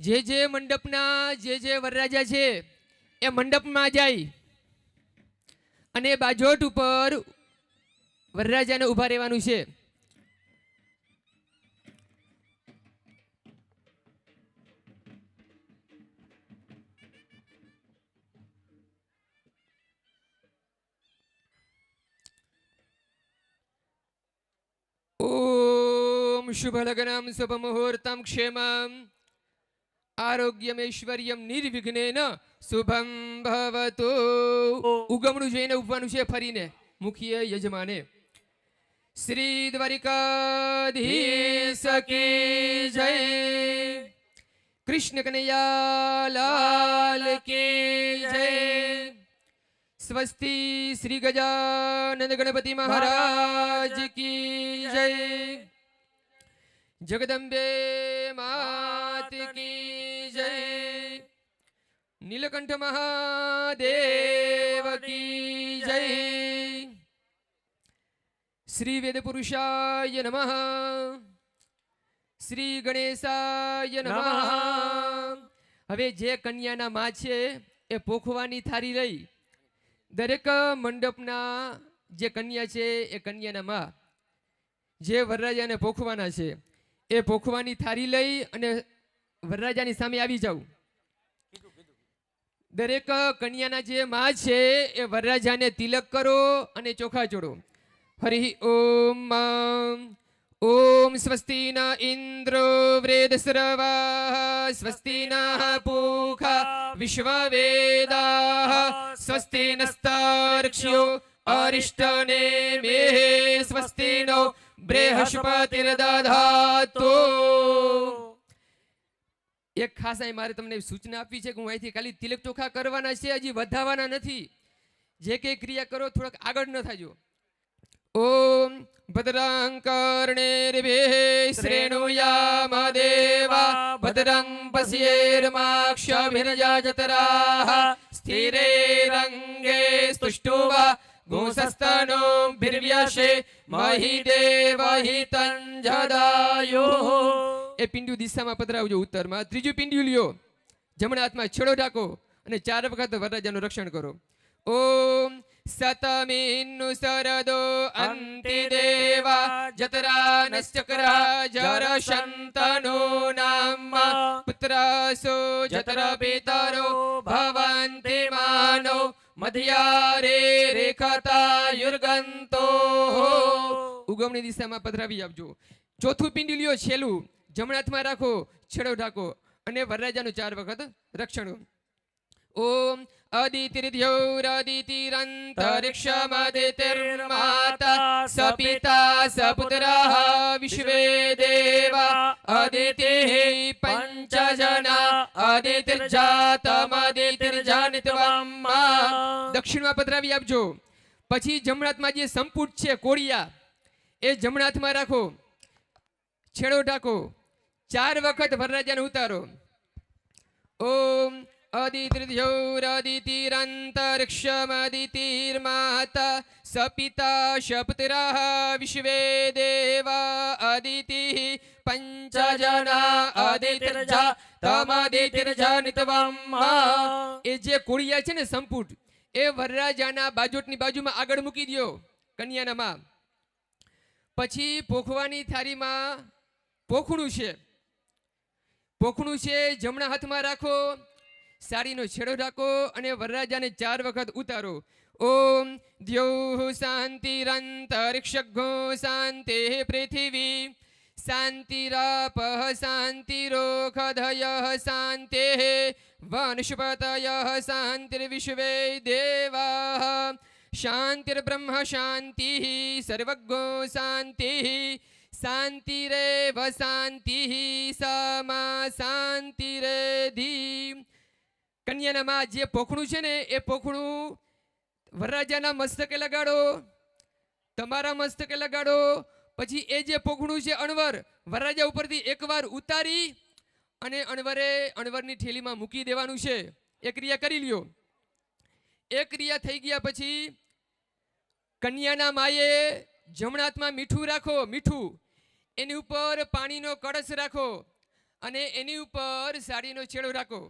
જે મંડપના જે વરરાજા છે એ મંડપમાં જાય અને બાજોટ ઉપર વરરાજાને ઊભા રહેવાનું છે. ઓમ શુભ લગ્નમ શુભ મુહૂર્તમ ક્ષેમમ આરોગ્યમૈશ્વર્યમ નિર્વિઘ્નેન શુભમ ભવતુ. ઉગમણું જોઈને ઉભવાનું છે ફરીને મુખ્ય યજમાને. શ્રી દ્વારિકાધીશ કી જય, કૃષ્ણ કનૈયા લાલ કી જય. સ્વસ્તિ શ્રી ગજાનંદ ગણપતિ મહારાજ કી જય. જગદંબે માત કી જય. નીલકંઠ મહાદેવ કી જય. શ્રી વેદ પુરુષાય નમઃ. શ્રી ગણેશાય નમઃ. હવે જે કન્યાના માં છે એ પોખવાની થાળી લઈ દરેક મંડપના જે કન્યા છે એ કન્યાના માં જે વરરાજાને પોખવાના છે એ પોખવાની થાળી લઈ અને વરરાજાની સામે આવી જાવ. દરેક કન્યાના જે માં છે એ વરરાજાને તિલક કરો અને ચોખા ચોડો. હરિ ઓમ. ઓમ સ્વસ્તિ ન ઇન્દ્રો વૃદ્ધસ્રવા સ્વસ્તિ ન પૂષા વિશ્વવેદાઃ સ્વસ્તિ નસ્તાર્ક્ષ્યો અરિષ્ટનેમિ સ્વસ્તિ નો બૃહસ્પતિર્દધાતુ. એક ખાસ અહીં મારે તમને સૂચના આપવી છે કે હું અહીંથી ખાલી તિલક ચોખા કરવાના છે, હજી વધારવાના નથી. જે કંઈ ક્રિયા કરો થોડોક આગળ ન થાજો. ઓમ ભદ્રં કર્ણેર્ભિઃ શ્રેણુયામ દેવા ભદ્રં પશ્યેર્માક્ષભિર્યજતરાઃ સ્થિરૈરંગે સ્તુષ્ટુવા ગોસસ્તનો ભિર્વ્યશે મહિ દેવહિતં જદાયુઃ. એ પિંડ્યુ દિશામાં પધરાવજો ઉત્તરમાં. ત્રીજું પિંડ્યું લ્યો, જમણા હાથમાં છેડો ઢાકો અને 4 વખત વરરાજાનું રક્ષણ કરો. ઓમ સતમિન્નુ સરદો અંતિ દેવા જતરા નશ્ચક્રા જરશંતનો નામ પુત્રાસો જતર પિતરો ભવન્તિ માનો મધ્યારે રેખતા યુર્ગંતો. ઉગમની દિશામાં પધરાવી આપજો. ચોથું પિંડ્યું લ્યો, છેલ્લું જમણા હાથમાં રાખો, છેડો ઢાકો અને વરરાજાનું 4 વખત રક્ષણ. ઓમ અદિતિર્દ્યૌરદિતિરંતરિક્ષમદિતિર્માતા સપિતા સપુત્રઃ વિશ્વે દેવા અદિતિઃ પંચજના અદિતિર્જાતમદિતિર્જનિત્વમ. દક્ષિણમાં પધરાવી આપજો. પછી જમણા હાથમાં જે સંપુટ છે કોળિયા એ જમણા હાથમાં રાખો, છેડો ઢાકો, 4 વખત વરરાજાને ઉતારો. ઓમ અદિતિર્દ્યૌરદિતિરંતરિક્ષમદિતિર્માતા સપિતા સપુત્રઃ વિશ્વે દેવા અદિતિઃ પંચજના અદિતિર્જાતમદિતિર્જનિત્વમ. એ જે કોળિયા છે ને સંપુટ એ વરરાજાના બાજોટની બાજુમાં આગળ મૂકી દો કન્યાના માં. પછી પોખવાની થાળીમાં પોખણું છે, પોખણું છે જમણા હાથમાં રાખો, સાડીનો છેડો રાખો અને વરરાજાને 4 વખત ઉતારો. ઓમ દ્યૌઃ શાંતિરંતરિક્ષઘ્નો શાંતિઃ પૃથિવી શાંતિરાપઃ શાંતિરોષધયઃ શાંતિઃ વનસ્પતયઃ શાંતિર્વિશ્વે દેવાઃ શાંતિર્બ્રહ્મ શાંતિઃ સર્વજ્ઞો શાંતિઃ શાંતિરેવ શાંતિઃ સમા શાંતિરેધિ. કન્યાના માં જે પોખણું છે ને એ પોખણું વરરાજાના મસ્તકે લગાડો, તમારા મસ્તકે લગાડો. પછી એ જે પોખણું છે અણવર વરરાજા ઉપરથી એકવાર ઉતારી અને અણવરની થેલીમાં મૂકી દેવાનું છે. એ ક્રિયા કરી લ્યો. એ ક્રિયા થઈ ગયા પછી કન્યાના માએ જમણા હાથમાં મીઠું રાખો, મીઠું એની ઉપર પાણીનો કળશ રાખો અને એની ઉપર સાડીનો છેડો રાખો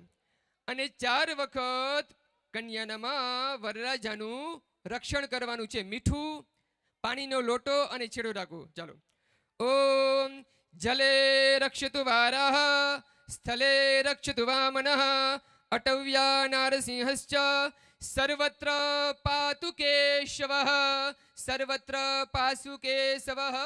અને 4 વખત કન્યાનામાં વરરાજાનું રક્ષણ કરવાનું છે. મીઠું, પાણીનો લોટો અને છેડો રાખો. ચાલો. ઓમ જલે રક્ષતુ વારાહ, સ્થલે રક્ષતુ વામનઃ, અટવ્યા નારસિંહશ્ચ, સર્વત્ર પાતુ કેશવઃ, સર્વત્ર પાસુ કેશવઃ.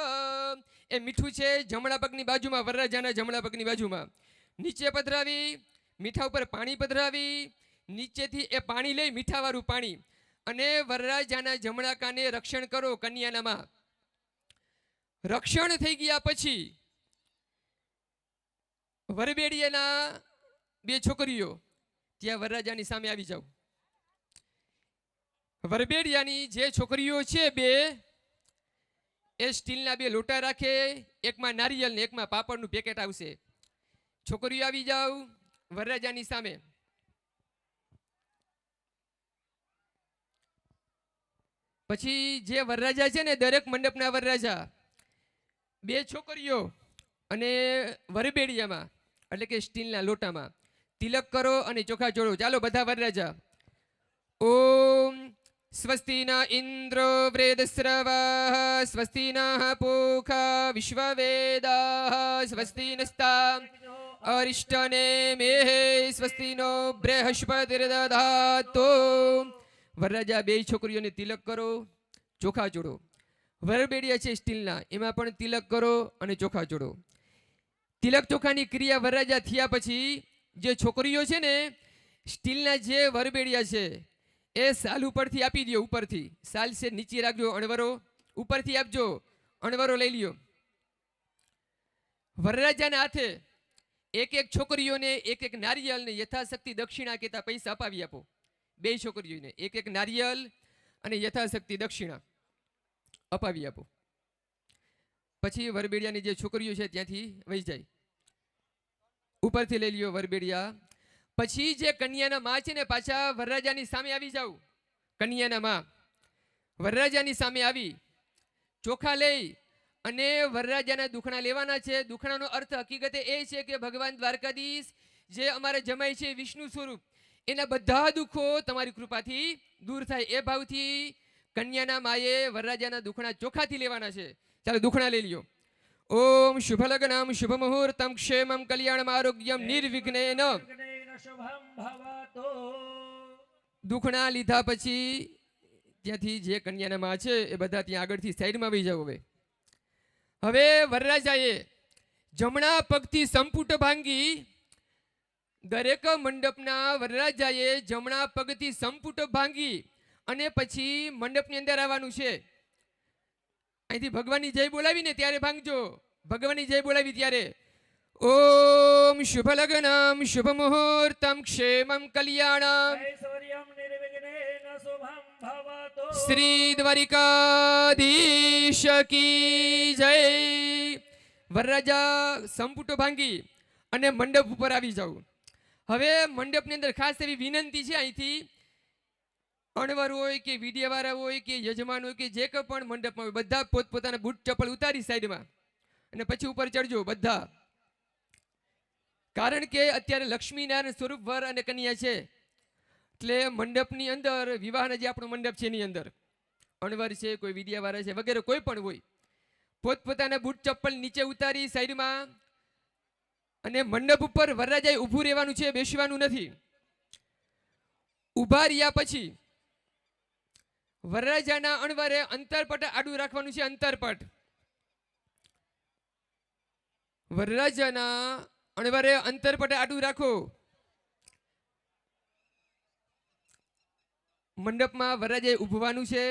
એ મીઠું છે જમણા પગની બાજુમાં, વરરાજાના જમણા પગની બાજુમાં નીચે પધરાવી, મીઠા ઉપર પાણી પધરાવી, નીચેથી એ પાણી લઈ, મીઠાવાળું પાણી, અને વરરાજાના જમણા કાને રક્ષણ કરો કન્યાનામાં. રક્ષણ થઈ ગયા પછી વરબેડિયાના 2 છોકરીઓ ત્યાં વરરાજાની સામે આવી જાવ. વરબેડિયાની જે છોકરીઓ છે 2, એ સ્ટીલના 2 લોટા રાખે, એકમાં નારિયેલ ને એકમાં પાપડનું પેકેટ આવશે. છોકરીઓ આવી જાવ વરરાજાની સામે. પછી જે વરરાજા છે ને, દરેક મંડપના વરરાજા 2 છોકરીઓ અને વરબેડિયામાં એટલે કે સ્ટીલના લોટામાં તિલક કરો અને ચોખા ચોળો. ચાલો બધા વરરાજા. ઓમ સ્વસ્તિ ન ઇન્દ્રો વૃદ્ધસ્રવઃ, સ્વસ્તિ નઃ પૂષા વિશ્વવેદાઃ, સ્વસ્તિ નસ્તા અરિષ્ટનેમિઃ, સ્વસ્તિ નો બૃહસ્પતિર્દધાતુ. વરરાજા 2 છોકરીઓને તિલક કરો, ચોખા ચોળો. વરબેડિયા છે સ્ટીલના, એમાં પણ તિલક કરો અને ચોખા ચોળો. તિલક ચોખાની ક્રિયા વરરાજા થયા પછી જે છોકરીઓ છે ને, સ્ટીલના જે વરબેડિયા છે એ સાલ ઉપરથી આપી દો. ઉપરથી સાલ છે નીચે રાખજો, અણવરો ઉપરથી આપજો, અણવરો લઈ લ્યો. વરરાજાના હાથે એક છોકરીઓને એક નારિયેળને યથાશક્તિ દક્ષિણા કહેતા પૈસા અપાવી આપો. 2 છોકરીઓને એક નારિયેળ અને યથાશક્તિ દક્ષિણા અપાવી આપો. પછી વરબેડિયાની જે છોકરીઓ છે ત્યાંથી વહી જાય, ઉપરથી લઈ લ્યો વરબેડિયા. પછી જે કન્યાના માં છે ને, પાછા વરરાજાની સામે આવી જાવ. કન્યાના માં વરરાજાની સામે આવી ચોખા લઈ અને વરરાજાના દુખણા લેવાના છે. દુખણાનો અર્થ હકીકતે એ છે કે ભગવાન દ્વારકાધીશ જે અમારા જમાઈ છે વિષ્ણુ સ્વરૂપ, એના બધા દુઃખો તમારી કૃપાથી દૂર થાય એ ભાવથી કન્યાના માએ વરરાજાના દુખણા ચોખાથી લેવાના છે. ચાલો દુખણા લઈ લ્યો. ઓમ શુભ લગ્નમ શુભ મુહૂર્તમ ક્ષેમમ કલ્યાણમ આરોગ્યમ નિર્વિઘ્નેન. દુખણા લીધા પછી ત્યાંથી જે કન્યાના માં છે એ બધા ત્યાં આગળથી સાઈડમાં વહી જાવ. હવે વરરાજાએ જમણા પગથી સંપુટ ભાંગી, દરેક મંડપના વરરાજાએ જમણા પગથી સંપુટ ભાંગી અને પછી મંડપની અંદર આવવાનું છે. અહીંથી ભગવાનની જય બોલાવીને ત્યારે ભાંગજો. ભગવાનની જય બોલાવી ત્યારે ઓમ શુભ લગ્નમ શુભ મુહૂર્તમ ક્ષેમમ કલ્યાણમ શ્રી દ્વારિકાધીશ કી જય. વરરાજા સંપુટો ભાંગી અને મંડપ ઉપર આવી જાવ. હવે મંડપની અંદર ખાસ એવી વિનંતી છે, અહીંથી અણવર હોય કે વિડીયાવાળા હોય કે યજમાન હોય કે જે કંઈ પણ મંડપમાં હોય, બધા પોતપોતાના બૂટ ચપ્પલ ઉતારી સાઈડમાં અને પછી ઉપર ચડજો બધા. કારણ કે અત્યારે લક્ષ્મીનારાયણ સ્વરૂપ વર અને કન્યા છે, એટલે મંડપની અંદર વિવાહના જે આપણો મંડપ છે એની અંદર અણવર છે, કોઈ વિડીયાવાળા છે વગેરે કોઈ પણ હોય, પોતપોતાના બૂટ ચપ્પલ નીચે ઉતારી સાઈડમાં અને મંડપ ઉપર વરરાજાએ ઊભું રહેવાનું છે, બેસવાનું નથી. ઊભા રહ્યા પછી વરરાજાના અણવરે અંતરપટ આડું રાખવાનું છે. અંતરપટ વરરાજાના અણવરે અંતરપટ આડું રાખો. મંડપમાં વરરાજાએ ઊભવાનું છે.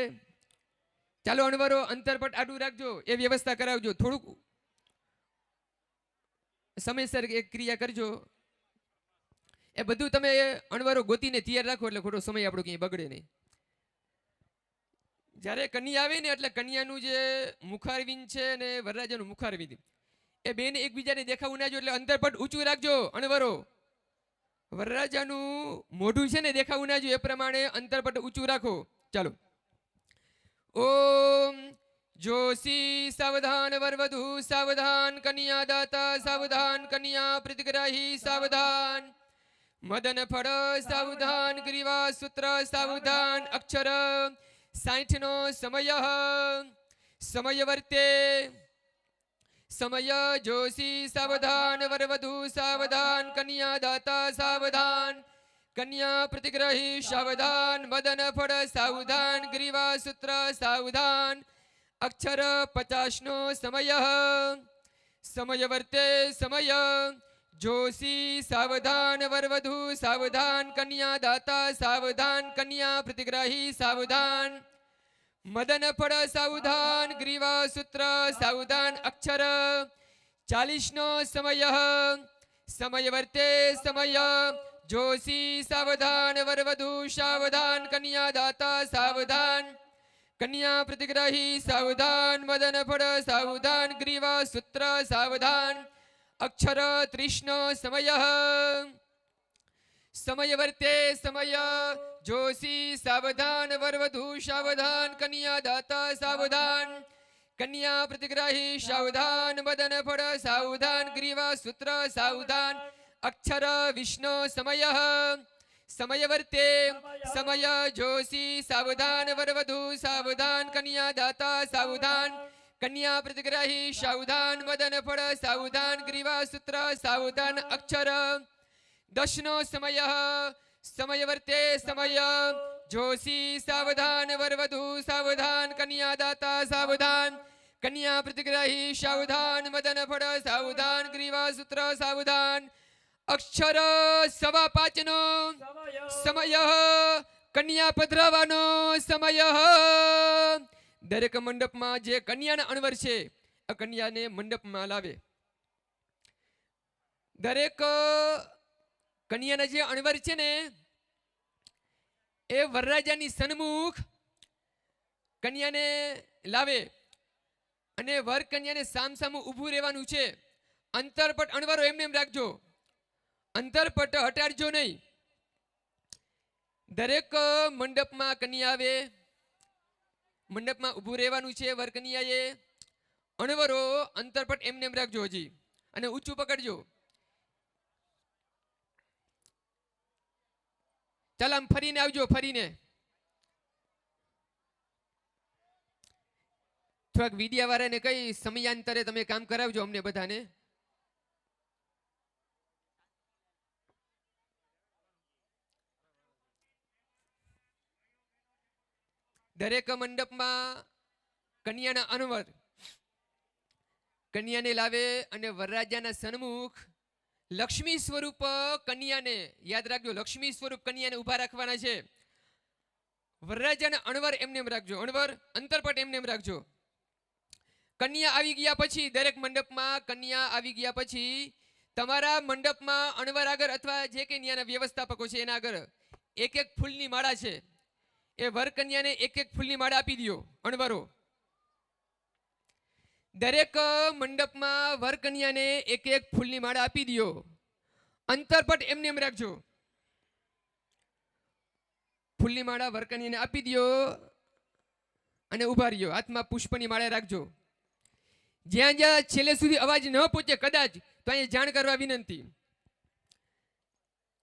ચાલો અણવરો અંતરપટ આડું રાખજો, એ વ્યવસ્થા કરાવજો. થોડુંક સમયસર એક ક્રિયા કરજો. એ બધું તમે અણવરો ગોતીને તૈયાર રાખો એટલે ખોટો સમય આપણો ક્યાંય બગડે નહીં. જ્યારે કન્યા આવે ને એટલે કન્યાનું જે મુખારવિંદ છે ને વરરાજાનું મુખારવિંદ, એ બેને એકબીજાને દેખાવું ના જો, એટલે અંતરપટ ઊંચું રાખજો. અણવરો વરરાજાનું મોઢું છે ને દેખાવું ના જો, એ પ્રમાણે અંતરપટ ઊંચું રાખો. ચાલો ઓમ જોશી સાવધાન વરવધુ સાવધાન કન્યા દાતા સાવધાન કન્યા પ્રતિગ્રાહી સાવધાન મદન ફળ સાવધાન ગ્રીવા સૂત્ર સાવધાન અક્ષર 60 નો સમય સમય વર્તે સમય જોશી સાવધાન વરવધુ સાવધાન કન્યા દાતા સાવધાન કન્યા પ્રતિગ્રહી સાવધાન મદન ફળ સાવધાન ગ્રીવા સૂત્ર સાવધાન અક્ષર 50 નો સમય સમય વર્તે સમય જોશી સાવધાન વરવધુ સાવધાન કન્યા દાતા સાવધાન કન્યા પ્રતિગ્રહી સાવધાન મદન ફળ સાવધાન ગ્રીવા સૂત્ર સાવધાન અક્ષર 40 નો સમય સમય વર્તે સમય જોશી સાવધાન વરવધુ સાવધાન કન્યા દાતા સાવધાન કન્યા પ્રતિગ્રહી સાવધાન મદન ફળ સાવધાન ગ્રીવા સૂત્ર સાવધાન અક્ષર 30 નો સમય સમય વર્તે સમય જોશી સાવધાન વરવધુ સાવધાન કન્યા દાતા સાવધાન કન્યા પ્રતિગ્રહી સાવધાન મદન ફળ સાવધાન ગ્રીવા સૂત્ર સાવધાન અક્ષર 20 નો સમય સમય વર્તે સમય જોશી સાવધાન વરવધુ સાવધાન કન્યા દાતા સાવધાન કન્યા પ્રતિગ્રહી સાવધાન મદન ફળ સાવધાન ગ્રીવા સૂત્ર સાવધાન અક્ષર 10 નો સમય સમય વર્તે સમય જોશી સાવધાન વરવધુ સાવધાન કન્યા દાતા સાવધાન કન્યા પ્રતિગ્રહી સાવધાન મદન ફળ સાવધાન ગ્રીવા સૂત્ર સાવધાન અક્ષર 5:15 નો સમય કન્યા પધરાવાનો સમય દરેક મંડપમાં જે કન્યાના અણવર છે આ કન્યાને મંડપમાં લાવે દરેક કન્યાના જે અણવર છે ને એ વરરાજાની સન્મુખ કન્યાને લાવે અને વર કન્યાને સામસામું ઊભું રહેવાનું છે અંતરપટ અણવરો એમને એમ રાખજો અંતરપટ હટાડજો નહીં દરેક મંડપમાં કન્યા આવે મંડપમાં ઊભું રહેવાનું છે વર કન્યાએ અણવરો અંતરપટ એમને એમ રાખજો હજી અને ઊંચું પકડજો ચાલ આમ ફરીને આવજો ફરીને થોડાક વીડિયા વાળાને કઈ સમયાંતરે તમે કામ કરાવજો અમને બધાને દરેક મંડપમાં કન્યાના અનવર કન્યાને લાવે અને વરરાજાના સન્મુખ લક્ષ્મી સ્વરૂપ કન્યાને યાદ રાખજો લક્ષ્મી સ્વરૂપ કન્યાને ઊભા રાખવાના છે વરરાજાના અણવર એમને એમ રાખજો અણવર અંતરપટ એમને એમ રાખજો કન્યા આવી ગયા પછી દરેક મંડપમાં કન્યા આવી ગયા પછી તમારા મંડપમાં અણવર આગળ અથવા જે કે ન્યાના વ્યવસ્થાપકો છે એના આગળ એક એક ફૂલની માળા છે એ વર કન્યાને એક એક ફૂલની માળા આપી દો અણવરો દરેક મંડપમાં વર કન્યાને એક એક ફૂલની માળા આપી દો અંતરપટ એમને એમ રાખજો ફૂલની માળા વર કન્યાને આપી દો અને ઉભા રહ્યો હાથમાં પુષ્પની માળા રાખજો જ્યાં જ્યાં છેલ્લે સુધી અવાજ ન પહોંચે કદાચ તો અહીંયા જાણ કરવા વિનંતી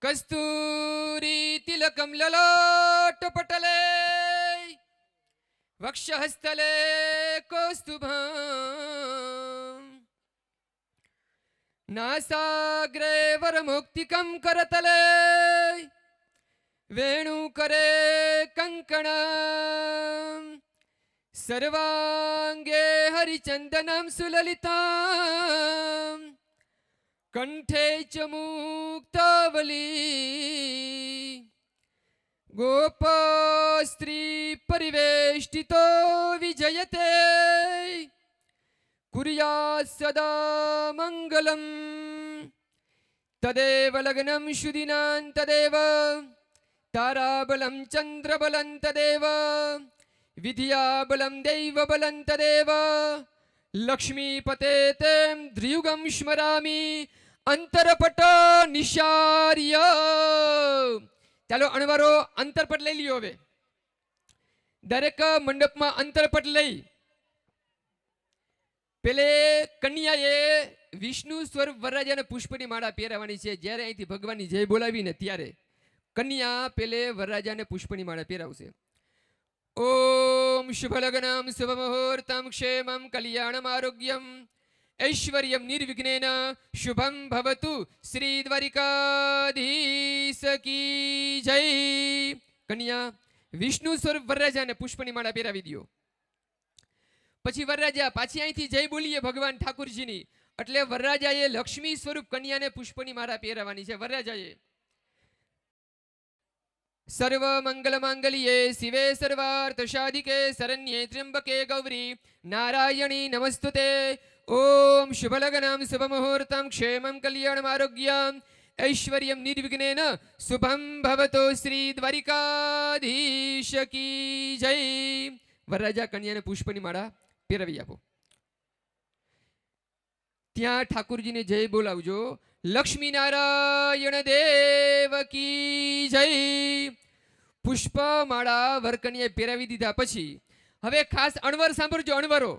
કસ્તુરી તિલકમ લલાટ પટલે વક્ષહસ્તલે કૌસ્તુભમ નાસાગ્રે વરમુક્તિકમ કરતલે વેણુકરે કંકણમ સર્વાંગે હરિચંદનમ સુલલિતમ કંઠે ચ મુક્તાવલી ગોપ સ્ત્રી પરિવેષ્ટિતો વિજયતે કુર્યાત સદા મંગલમ તદેવ લગ્નમ શુદિનાં તદેવ તારાબલમ ચંદ્રબલં તદેવ વિદ્યાબલમ દૈવબલં તદેવ લક્ષ્મીપતે તેમ ધ્રિયુગમ સ્મરામિ અંતરપટ નિશાર્ય ચાલો અણવારો અંતરપટ લઈ લ્યો હવે દરેક મંડપમાં અંતરપટ લઈ પેલે કન્યાએ વિષ્ણુ સ્વરૂપ વરરાજાને પુષ્પની માળા પહેરાવવાની છે. જ્યારે અહીંથી ભગવાનની જય બોલાવીને ત્યારે કન્યા પેલે વરરાજાને પુષ્પની માળા પહેરાવશે. ઓમ શુભ લગ્નમ શુભ મુહૂર્તમ ક્ષેમમ કલ્યાણમ આરોગ્યમ ઐશ્વર્યમ નિર્વિઘ્નેન શુભમ ભવતુ શ્રી દ્વારિકાધીશ કી જય. કન્યા વિષ્ણુ સ્વરૂપ વરરાજાને પુષ્પની માળા પહેરાવી દો. પછી વરરાજા પાછી અહીંથી જય બોલીએ ભગવાન ઠાકુરજીની, એટલે વરરાજાએ લક્ષ્મી સ્વરૂપ કન્યાને પુષ્પની માળા પહેરાવવાની છે. વરરાજાએ સર્વ મંગલ માંગલ્યે શિવે સર્વાર્થ સાધિકે શરણ્યે ત્ર્યંબકે ગૌરી નારાયણી નમસ્તુતે. ઓમ શુભ લગ્નમ શુભ મુહૂર્તમ ક્ષેમમ કલ્યાણમ આરોગ્યમ ઐશ્વર્યમ નિર્વિઘ્નેન શુભમ ભવતો શ્રી દ્વારિકાધીશ કી જય. વરરાજા કન્યાને પુષ્પની માળા પહેરાવી આપો. ત્યાં ઠાકુરજીને જય બોલાવજો. લક્ષ્મી નારાયણ દેવ કી જય. પુષ્પમાળા વરકન્યાએ પહેરાવી દીધા પછી હવે ખાસ અણવર સાંભળજો. અણવરો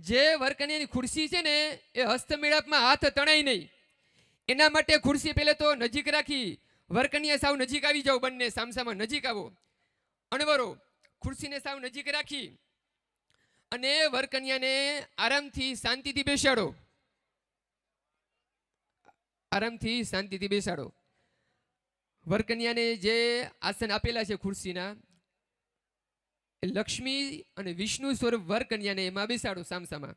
જે વરકન્યાની ખુરશી છે ને એ હસ્તમેળાપમાં હાથ તણાય નહીં, એના માટે ખુરશી પહેલે તો નજીક રાખી વરકન્યા સાવ નજીક આવી જાઓ. બંને સામસામા નજીક આવો. અણવરો ખુરશીને સાવ નજીક રાખી અને વરકન્યાને આરામથી શાંતિથી બેસાડો. આરામથી શાંતિથી બેસાડો. વરકન્યાને જે આસન આપેલા છે ખુરશીના, એ લક્ષ્મી અને વિષ્ણુ સ્વરૂપ વરકન્યાને એમાં બેસાડો સામસામા.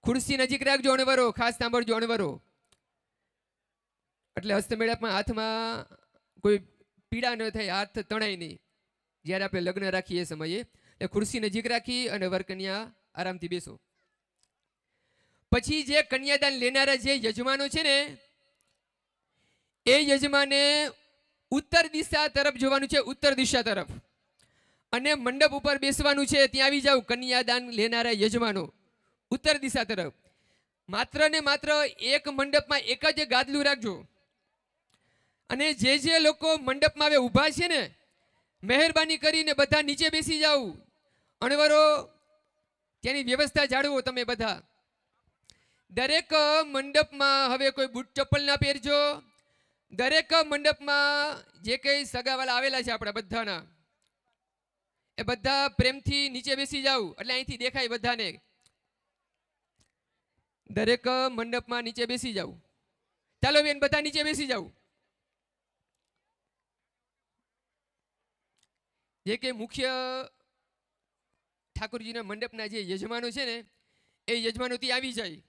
ખુરશી નજીક રાખજો. અણવરો ખાસ સાંભળજો. અણવરો એટલે હસ્તમેળાપમાં હાથમાં કોઈ પીડા ન થાય, હાથ તણાય નહીં. જ્યારે આપણે લગ્ન રાખીએ એ સમયે એ ખુરશી નજીક રાખી અને વરકન્યા આરામથી બેસો. પછી જે કન્યાદાન લેનારા જે યજમાનો છે ને, એ યજમાને ઉત્તર દિશા તરફ જોવાનું છે. ઉત્તર દિશા તરફ. અને મંડપ ઉપર બેસવાનું છે. ત્યાં આવી જાવ કન્યાદાન લેનારા યજમાનો ઉત્તર દિશા તરફ. માત્ર ને માત્ર એક મંડપમાં એક જ ગાદલું રાખજો. અને જે લોકો મંડપમાં હવે ઊભા છે ને, મહેરબાની કરીને બધા નીચે બેસી જાવ. અણવરો ત્યાંની વ્યવસ્થા જાળવો તમે બધા. દરેક મંડપમાં હવે કોઈ બૂટ ચપ્પલ ના પહેરજો. દરેક મંડપમાં જે કંઈ સગાવાલા આવેલા છે આપણા બધાના, એ બધા પ્રેમથી નીચે બેસી જાવ એટલે અહીંથી દેખાય બધાને. દરેક મંડપમાં નીચે બેસી જાવ. ચાલો બેન બધા નીચે બેસી જાવ. જે કે મુખ્ય ઠાકોરજીના મંડપના જે યજમાનો છે ને, એ યજમાનો ત્યાં આવી જાય.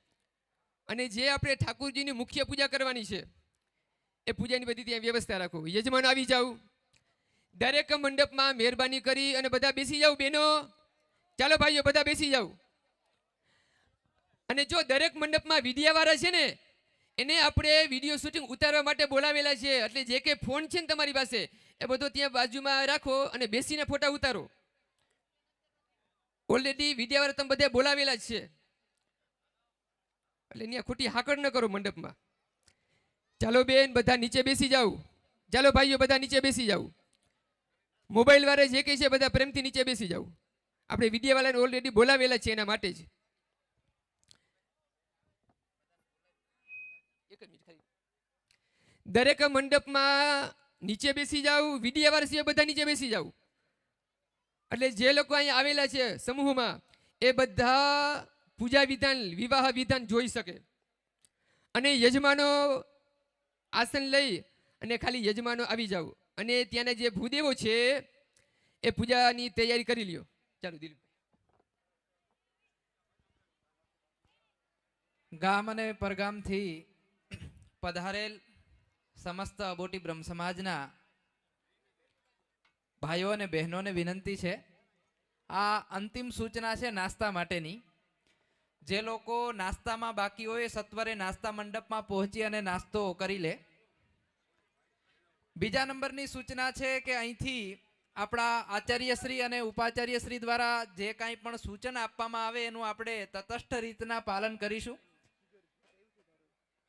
અને જે આપણે ઠાકોરજીની મુખ્ય પૂજા કરવાની છે એ પૂજાની બધી ત્યાં વ્યવસ્થા રાખો. યજમાનો આવી જાવ. દરેક મંડપમાં મહેરબાની કરી અને બધા બેસી જાવ. બહેનો ચાલો, ભાઈઓ બધા બેસી જાવ. અને જો દરેક મંડપમાં વિડિયાવાળા છે ને, એને આપણે વિડીયો શૂટિંગ ઉતારવા માટે બોલાવેલા છે. એટલે જે કે ફોન છે ને તમારી પાસે, એ બધો ત્યાં બાજુમાં રાખો અને બેસીને ફોટા ઉતારો. ઓલરેડી વિડિયાવાળા તમે બધા બોલાવેલા જ છે, એટલે ત્યાં ખોટી હાકડ ન કરો મંડપમાં. ચાલો બેન બધા નીચે બેસી જાવ. ચાલો ભાઈઓ બધા નીચે બેસી જાવ. મોબાઈલ વાળા જે કંઈ છે બધા પ્રેમથી નીચે બેસી જાવ. આપણે વિડિયાવાળાને ઓલરેડી બોલાવેલા છે એના માટે જ. દરેક મંડપમાં નીચે બેસી જાવ. વિડિયાવાળા સિવાય બધા નીચે બેસી જાવ. એટલે જે લોકો અહીંયા આવેલા છે સમૂહમાં, એ બધા પૂજા વિધાન, વિવાહ વિધાન જોઈ શકે. અને યજમાનો આસન લઈ અને ખાલી યજમાનો આવી જાવ. અને ત્યાંના જે ભૂદેવો છે એ પૂજાની તૈયારી કરી લ્યો. ચાલો દિલીપ. ગામ અને પરગામથી પધારેલ સમસ્ત અબોટી બ્રહ્મ સમાજના ભાઈઓ અને બહેનોને વિનંતી છે, આ અંતિમ સૂચના છે નાસ્તા માટેની. જે લોકો નાસ્તામાં બાકી હોય સત્વરે નાસ્તા મંડપમાં પહોંચી અને નાસ્તો કરી લે. બીજા નંબરની સૂચના છે કે અહીંથી આપણા આચાર્યશ્રી અને ઉપાચાર્યશ્રી દ્વારા જે કાંઈ પણ સૂચન આપવામાં આવે એનું આપણે તટસ્થ રીતના પાલન કરીશું.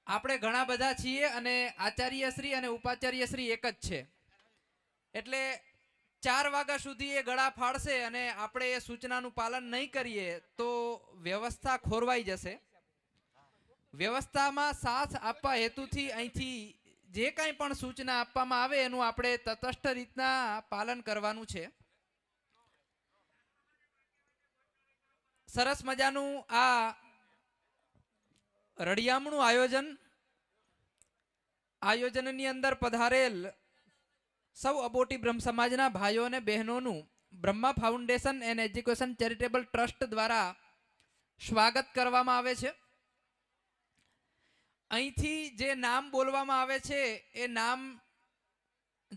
આપણે ઘણા બધા છીએ અને આચાર્યશ્રી અને ઉપાચાર્યશ્રી એક જ છે. એટલે 4 વાગ્યા સુધી એ ગળા ફાડશે અને આપણે એ સૂચનાનું પાલન નહીં કરીએ તો વ્યવસ્થા ખોરવાઈ જશે. વ્યવસ્થામાં સાથ આપવા હેતુથી અહીંથી જે કાંઈ પણ સૂચના આપવામાં આવે એનું આપણે તટસ્થ રીતના પાલન કરવાનું છે. સરસ મજાનું આ રળિયામણું આયોજનની અંદર પધારેલ સૌ અબોટી બ્રહ્મ સમાજના ભાઈઓ અને બહેનોનું Brahma foundation and education charitable trust દ્વારા સ્વાગત કરવામાં આવે છે. અહીંથી જે નામ બોલવામાં આવે છે એ નામ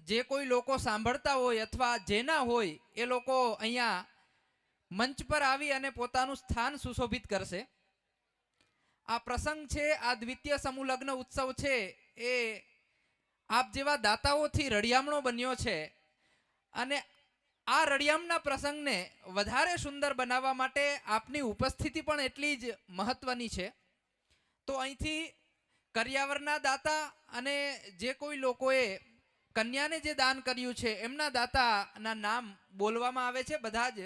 જે કોઈ લોકો સાંભળતા હોય અથવા જેના હોય એ લોકો અહીંયા મંચ પર આવી અને પોતાનું સ્થાન સુશોભિત કરશે. આ પ્રસંગ છે, આ દ્વિતીય સમૂહ લગ્ન ઉત્સવ છે એ આપ જેવા દાતાઓથી રળિયામણો બન્યો છે અને આ રળિયામણા પ્રસંગને વધારે સુંદર બનાવવા માટે આપની ઉપસ્થિતિ પણ એટલી જ મહત્વની છે. તો અહીંથી કરિયાવરના દાતા અને જે કોઈ લોકોએ કન્યાને જે દાન કર્યું છે એમના દાતાના નામ બોલવામાં આવે છે. બધા જ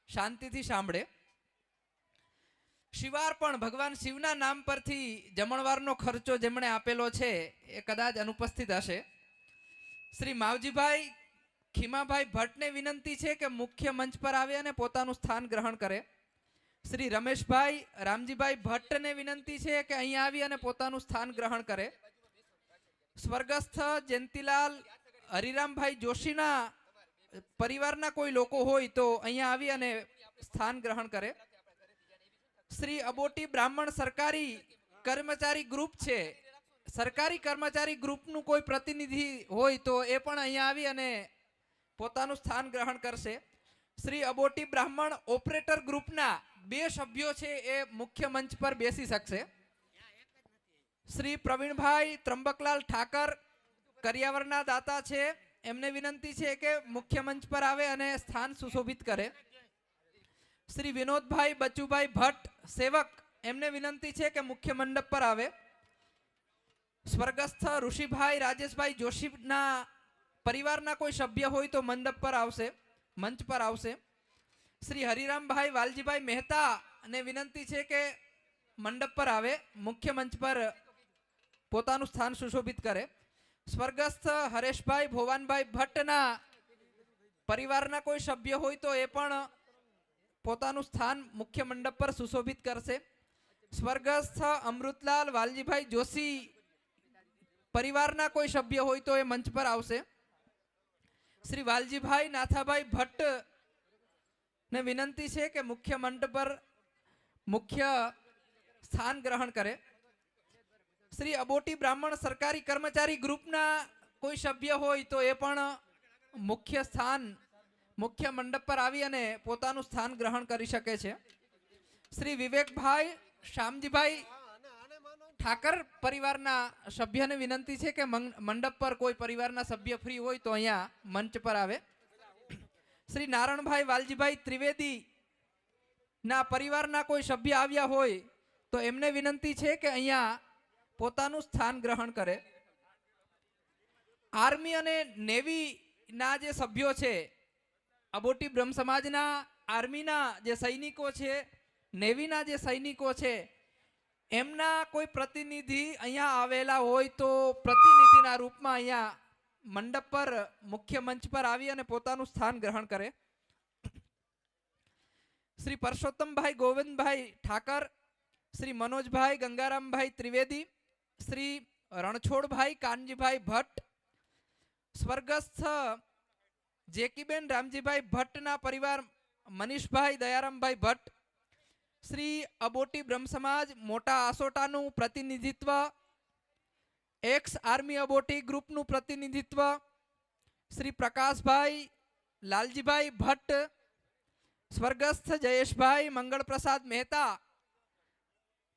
શાંતિથી સાંભળે. શિવાર્પણ ભગવાન શિવના નામ પરથી જમણવારનો ખર્ચો જેમણે આપેલો છે એ કદાચ અનુપસ્થિત હશે. શ્રી માવજીભાઈ ખીમાભાઈ ભટ્ટને વિનંતી છે કે મુખ્ય મંચ પર આવે અને પોતાનું સ્થાન ગ્રહણ કરે. શ્રી રમેશભાઈ રામજીભાઈ ભટ્ટને વિનંતી છે કે અહીં આવી અને પોતાનું સ્થાન ગ્રહણ કરે. સ્વર્ગસ્થ જયંતિલાલ હરિરામભાઈ જોશીના પરિવારના કોઈ લોકો હોય તો અહીંયા આવી અને સ્થાન ગ્રહણ કરે. શ્રી અબોટી બ્રાહ્મણ સરકારી કર્મચારી ગ્રુપ છે, સરકારી કર્મચારી ગ્રુપનું કોઈ પ્રતિનિધિ હોય તો એ પણ અહીંયા આવી અને પોતાનું સ્થાન ગ્રહણ કરશે. શ્રી અબોટી બ્રાહ્મણ ઓપરેટર ગ્રુપના 2 સભ્યો છે એ મુખ્ય મંચ પર બેસી શકશે. શ્રી પ્રવીણભાઈ ત્રંબકલાલ ઠાકર કરિયાવરના દાતા છે, એમને વિનંતી છે કે મુખ્ય મંચ પર આવે અને સ્થાન સુશોભિત કરે. શ્રી વિનોદભાઈ બચુભાઈ ભટ્ટ સેવક, એમને વિનંતી છે કે મુખ્ય મંડપ પર આવે. સ્વર્ગસ્થ ઋષિભાઈ રાજેશભાઈ જોશીના પરિવારના કોઈ સભ્ય હોય તો મંડપ પર આવશે, મંચ પર આવશે. શ્રી હરિરામભાઈ વાલજીભાઈ મહેતા ને વિનંતી છે કે મંડપ પર આવે, મુખ્ય મંચ પર પોતાનું સ્થાન સુશોભિત કરે. સ્વર્ગસ્થ હરેશભાઈ ભોવાનભાઈ ભટ્ટના પરિવારના કોઈ સભ્ય હોય તો એ પણ પોતાનું સ્થાન મુખ્ય મંડપ પર સુશોભિત કરશે. સ્વર્ગસ્થ અમૃતલાલ વાલજીભાઈ જોશી પરિવારના કોઈ સભ્ય હોય તો એ મંચ પર આવશે. શ્રી વાલજીભાઈ નાથાભાઈ ભટ્ટ ને વિનંતી છે કે મુખ્ય મંડપ પર મુખ્ય સ્થાન ગ્રહણ કરે. શ્રી અબોટી બ્રાહ્મણ સરકારી કર્મચારી ગ્રુપના કોઈ સભ્ય હોય તો એ પણ મુખ્ય મંડપ પર આવી અને પોતાનું સ્થાન ગ્રહણ કરી શકે છે. શ્રી વિવેકભાઈ શ્યામજીભાઈ ઠાકર પરિવારના સભ્યને વિનંતી છે કે મંડપ પર કોઈ પરિવારના સભ્ય ફ્રી હોય તો અહીંયા મંચ પર આવે. શ્રી નારણભાઈ વાલજીભાઈ ત્રિવેદી ના પરિવારના કોઈ સભ્ય આવ્યા હોય તો એમને વિનંતી છે કે અહીંયા પોતાનું સ્થાન ગ્રહણ કરે. આર્મી અને નેવી ના જે સભ્યો છે, અબોટી બ્રહ્મ સમાજના આર્મીના જે સૈનિકો છે, નેવીના જે સૈનિકો છે, એમના કોઈ પ્રતિનિધિ અહીંયા આવેલા હોય તો પ્રતિનિધિના રૂપમાં અહીંયા મંડપ પર મુખ્ય મંચ પર આવી અને પોતાનું સ્થાન ગ્રહણ કરે. શ્રી પરસોત્તમભાઈ ગોવિંદભાઈ ઠાકર, શ્રી મનોજભાઈ ગંગારામભાઈ ત્રિવેદી, શ્રી રણછોડભાઈ કાનજીભાઈ ભટ્ટ, સ્વર્ગસ્થ જેકીબેન રામજીભાઈ ભટ્ટના પરિવાર મનીષભાઈ દયારામભાઈ ભટ્ટ, શ્રી અબોટી બ્રહ્મ સમાજ મોટા આસોટાનું પ્રતિનિધિત્વ, એક્સ આર્મી અબોટી ગ્રુપનું પ્રતિનિધિત્વ, શ્રી પ્રકાશભાઈ લાલજીભાઈ ભટ્ટ, સ્વર્ગસ્થ જયેશભાઈ મંગળપ્રસાદ મહેતા,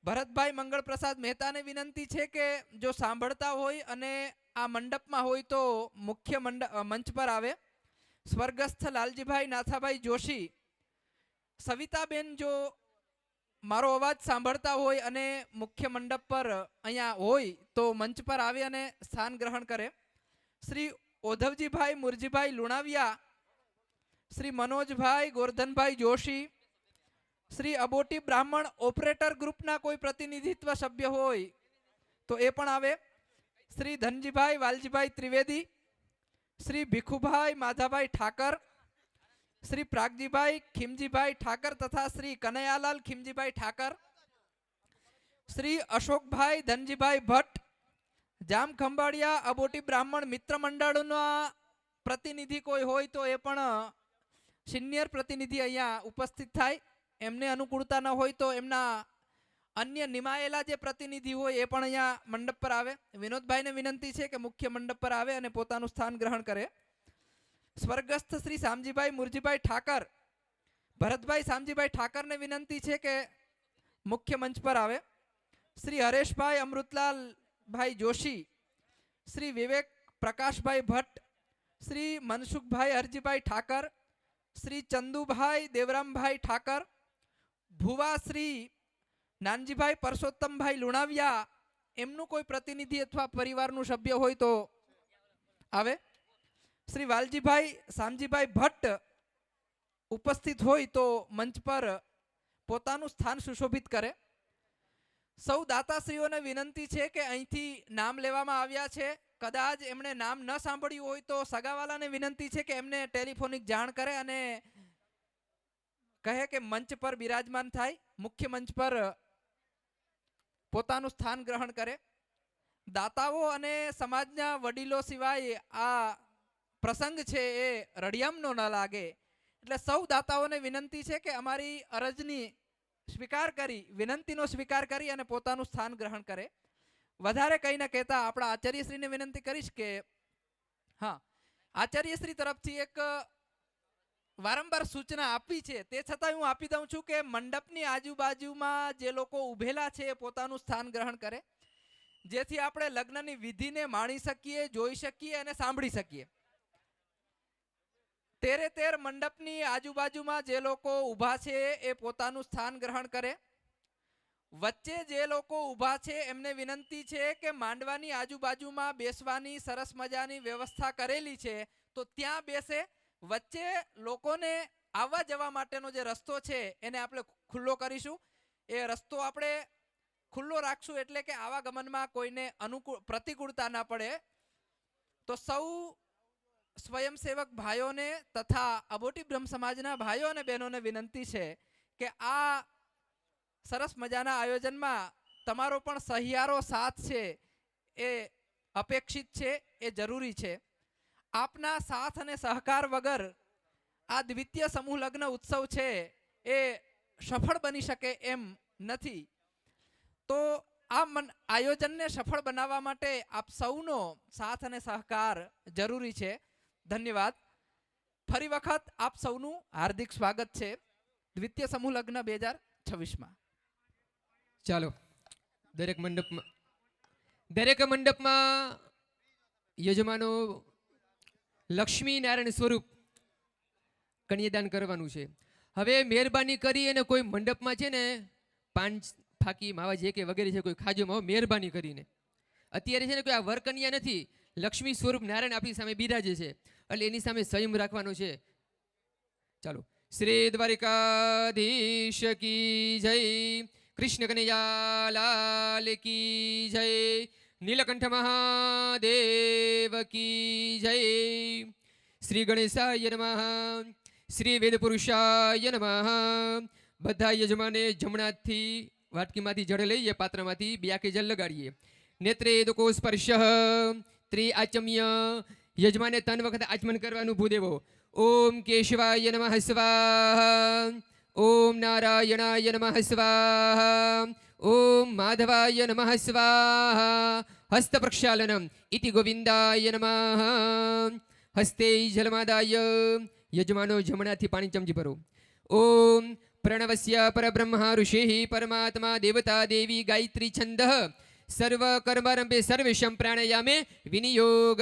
ભરતભાઈ મંગળપ્રસાદ મહેતાને વિનંતી છે કે જો સાંભળતા હોય અને આ મંડપમાં હોય તો મુખ્ય મંચ પર આવે. સ્વર્ગસ્થ લાલજીભાઈ નાથાભાઈ જોશી, સવિતાબેન જો મારો અવાજ સાંભળતા હોય અને મુખ્ય મંડપ પર અહીંયા હોય તો મંચ પર આવે અને સ્થાન ગ્રહણ કરે. શ્રી ઓધવજીભાઈ મુરજીભાઈ લુણાવિયા શ્રી મનોજભાઈ ગોરધનભાઈ જોશી, શ્રી અબોટી બ્રાહ્મણ ઓપરેટર ગ્રુપના કોઈ પ્રતિનિધિત્વ સભ્ય હોય તો એ પણ આવે. શ્રી ધનજીભાઈ વાલજીભાઈ ત્રિવેદી, શ્રી ભીખુભાઈ માધાભાઈ ઠાકર, શ્રી પ્રાગજીભાઈ ખીમજીભાઈ ઠાકર તથા શ્રી કનૈયાલાલ ખીમજીભાઈ ઠાકર, શ્રી અશોકભાઈ ધનજીભાઈ ભટ્ટ, જામ ખંભાળિયા અબોટી બ્રાહ્મણ મિત્ર મંડળના પ્રતિનિધિ કોઈ હોય તો એ પણ સિનિયર પ્રતિનિધિ અહીંયા ઉપસ્થિત થાય. એમને અનુકૂળતા ન હોય તો એમના અન્ય નિમાયેલા જે પ્રતિનિધિ હોય એ પણ અહીંયા મંડપ પર આવે. વિનોદભાઈને વિનંતી છે કે મુખ્ય મંડપ પર આવે અને પોતાનું સ્થાન ગ્રહણ કરે. સ્વર્ગસ્થ શ્રી શામજીભાઈ મુરજીભાઈ ઠાકર, ભરતભાઈ શામજીભાઈ ઠાકરને વિનંતી છે કે મુખ્ય મંચ પર આવે. શ્રી હરેશભાઈ અમૃતલાલભાઈ જોશી, શ્રી વિવેક પ્રકાશભાઈ ભટ્ટ, શ્રી મનસુખભાઈ હરજીભાઈ ઠાકર, શ્રી ચંદુભાઈ દેવરામભાઈ ઠાકર, ભુવા શ્રી નાનજીભાઈ પરસોત્તમભાઈ લુણાવિયા, એમનું કોઈ પ્રતિનિધિ અથવા પરિવારનું સભ્ય હોય તો આવે. શ્રી વાલજીભાઈ શામજીભાઈ ભટ્ટ ઉપસ્થિત હોય તો મંચ પર પોતાનું સ્થાન સુશોભિત કરે. સૌ દાતાશ્રીઓને વિનંતી છે કે અહીંથી નામ લેવામાં આવ્યા છે, કદાચ એમણે નામ ન સાંભળ્યું હોય તો સગાવાલાને વિનંતી છે કે એમને ટેલિફોનિક જાણ કરે અને કહે કે મંચ પર બિરાજમાન થાય, મુખ્ય મંચ પર પોતાનું સ્થાન ગ્રહણ કરે. દાતાઓ અને સમાજના વડીલો સિવાય આ પ્રસંગ છે એ રડિયામનો ન લાગે, એટલે સૌ દાતાઓને વિનંતી છે કે અમારી અરજની સ્વીકાર કરી, વિનંતીનો સ્વીકાર કરી અને પોતાનું સ્થાન ગ્રહણ કરે. વધારે કંઈ ન કહેતા આપણા આચાર્યશ્રીને વિનંતી કરીશ કે હા, આચાર્યશ્રી તરફથી એક વારંવાર સૂચના આપી છે, તે છતાં હું આપી દઉં છું કે મંડપની આજુબાજુમાં જે લોકો ઊભેલા છે એ પોતાનું સ્થાન ગ્રહણ કરે, જેથી આપણે લગ્નની વિધિને માણી શકીએ, જોઈ શકીએ અને સાંભળી શકીએ. તેરે તેર મંડપની આજુબાજુમાં જે લોકો ઊભા છે એ પોતાનું સ્થાન ગ્રહણ કરે. વચ્ચે જે લોકો ઊભા છે એમને વિનંતી છે કે માંડવાની આજુબાજુમાં બેસવાની સરસ મજાની વ્યવસ્થા કરેલી છે તો ત્યાં બેસે. વચ્ચે લોકોને આવવા જવા માટેનો જે રસ્તો છે એને આપણે ખુલ્લો કરીશું. એ રસ્તો આપણે ખુલ્લો રાખશું એટલે કે આવાગમનમાં કોઈને પ્રતિકૂળતા ના પડે. તો સૌ સ્વયંસેવક ભાઈઓને તથા અબોટી બ્રહ્મ સમાજના ભાઈઓ અને બહેનોને વિનંતી છે કે આ સરસ મજાના આયોજનમાં તમારો પણ સહિયારો સાથ છે એ અપેક્ષિત છે, એ જરૂરી છે. આપના સાથ અને સહકાર વગર આ દ્વિતીય સમૂહ લગ્ન ઉત્સવ છે એ સફળ બની શકે એમ નથી. તો આ આયોજનને સફળ બનાવવા માટે આપ સૌનો સાથ અને સહકાર જરૂરી છે. ધન્યવાદ. ફરી વખત આપ સૌનું હાર્દિક સ્વાગત છે દ્વિતીય સમૂહ લગ્ન 2026માં. ચાલો, દરેક મંડપમાં યજમાનો લક્ષ્મી નારાયણ સ્વરૂપ કન્યાદાન કરવાનું છે. હવે મહેરબાની કરી અને કોઈ મંડપમાં છે ને પાન ફાકી માવા જે કે વગેરે છે કોઈ ખાજો માવો મહેરબાની કરીને. અત્યારે છે ને કોઈ આ વરકન્યા નથી, લક્ષ્મી સ્વરૂપ નારાયણ આપણી સામે બિરાજે છે એટલે એની સામે સંયમ રાખવાનો છે. ચાલો, શ્રી દ્વારિકાધીશ કી જય, કૃષ્ણ કનૈયા લાલ કી જય, નીલકંઠ મહાદેવ કી જય. શ્રી ગણેશાય નમઃ, શ્રી વેદ પુરુષાય નમઃ. બધા યજમાને જમણાથી વાટકીમાંથી જળ લઈએ, પાત્રમાંથી બે આંખે જળ લગાડીએ. નેત્રે દુકો સ્પર્શ ત્રિ આચમ્ય. યજમાને 3 વખત આચમન કરવાનું ભૂદેવો. ઓમ કેશવાય નમઃ સ્વાહા, ઓમ નારાયણાય નમઃ સ્વાહા, ઓમ માધવાય નમઃ સ્વાહા. હસ્ત પ્રક્ષાલનમ ઇતિ ગોવિંદાય નમઃ. હસ્તે જલમાદાય. યજમાનો જમણાથી પાણી ચમચી ભરો. ઓમ પ્રણવસ્ય પરબ્રહ્મા ઋષિ પરમાત્મા દેવતા દેવી ગાયત્રી છંદ સર્વ કર્મારંભે સર્વેશમ પ્રાણાયામે વિનિયોગ.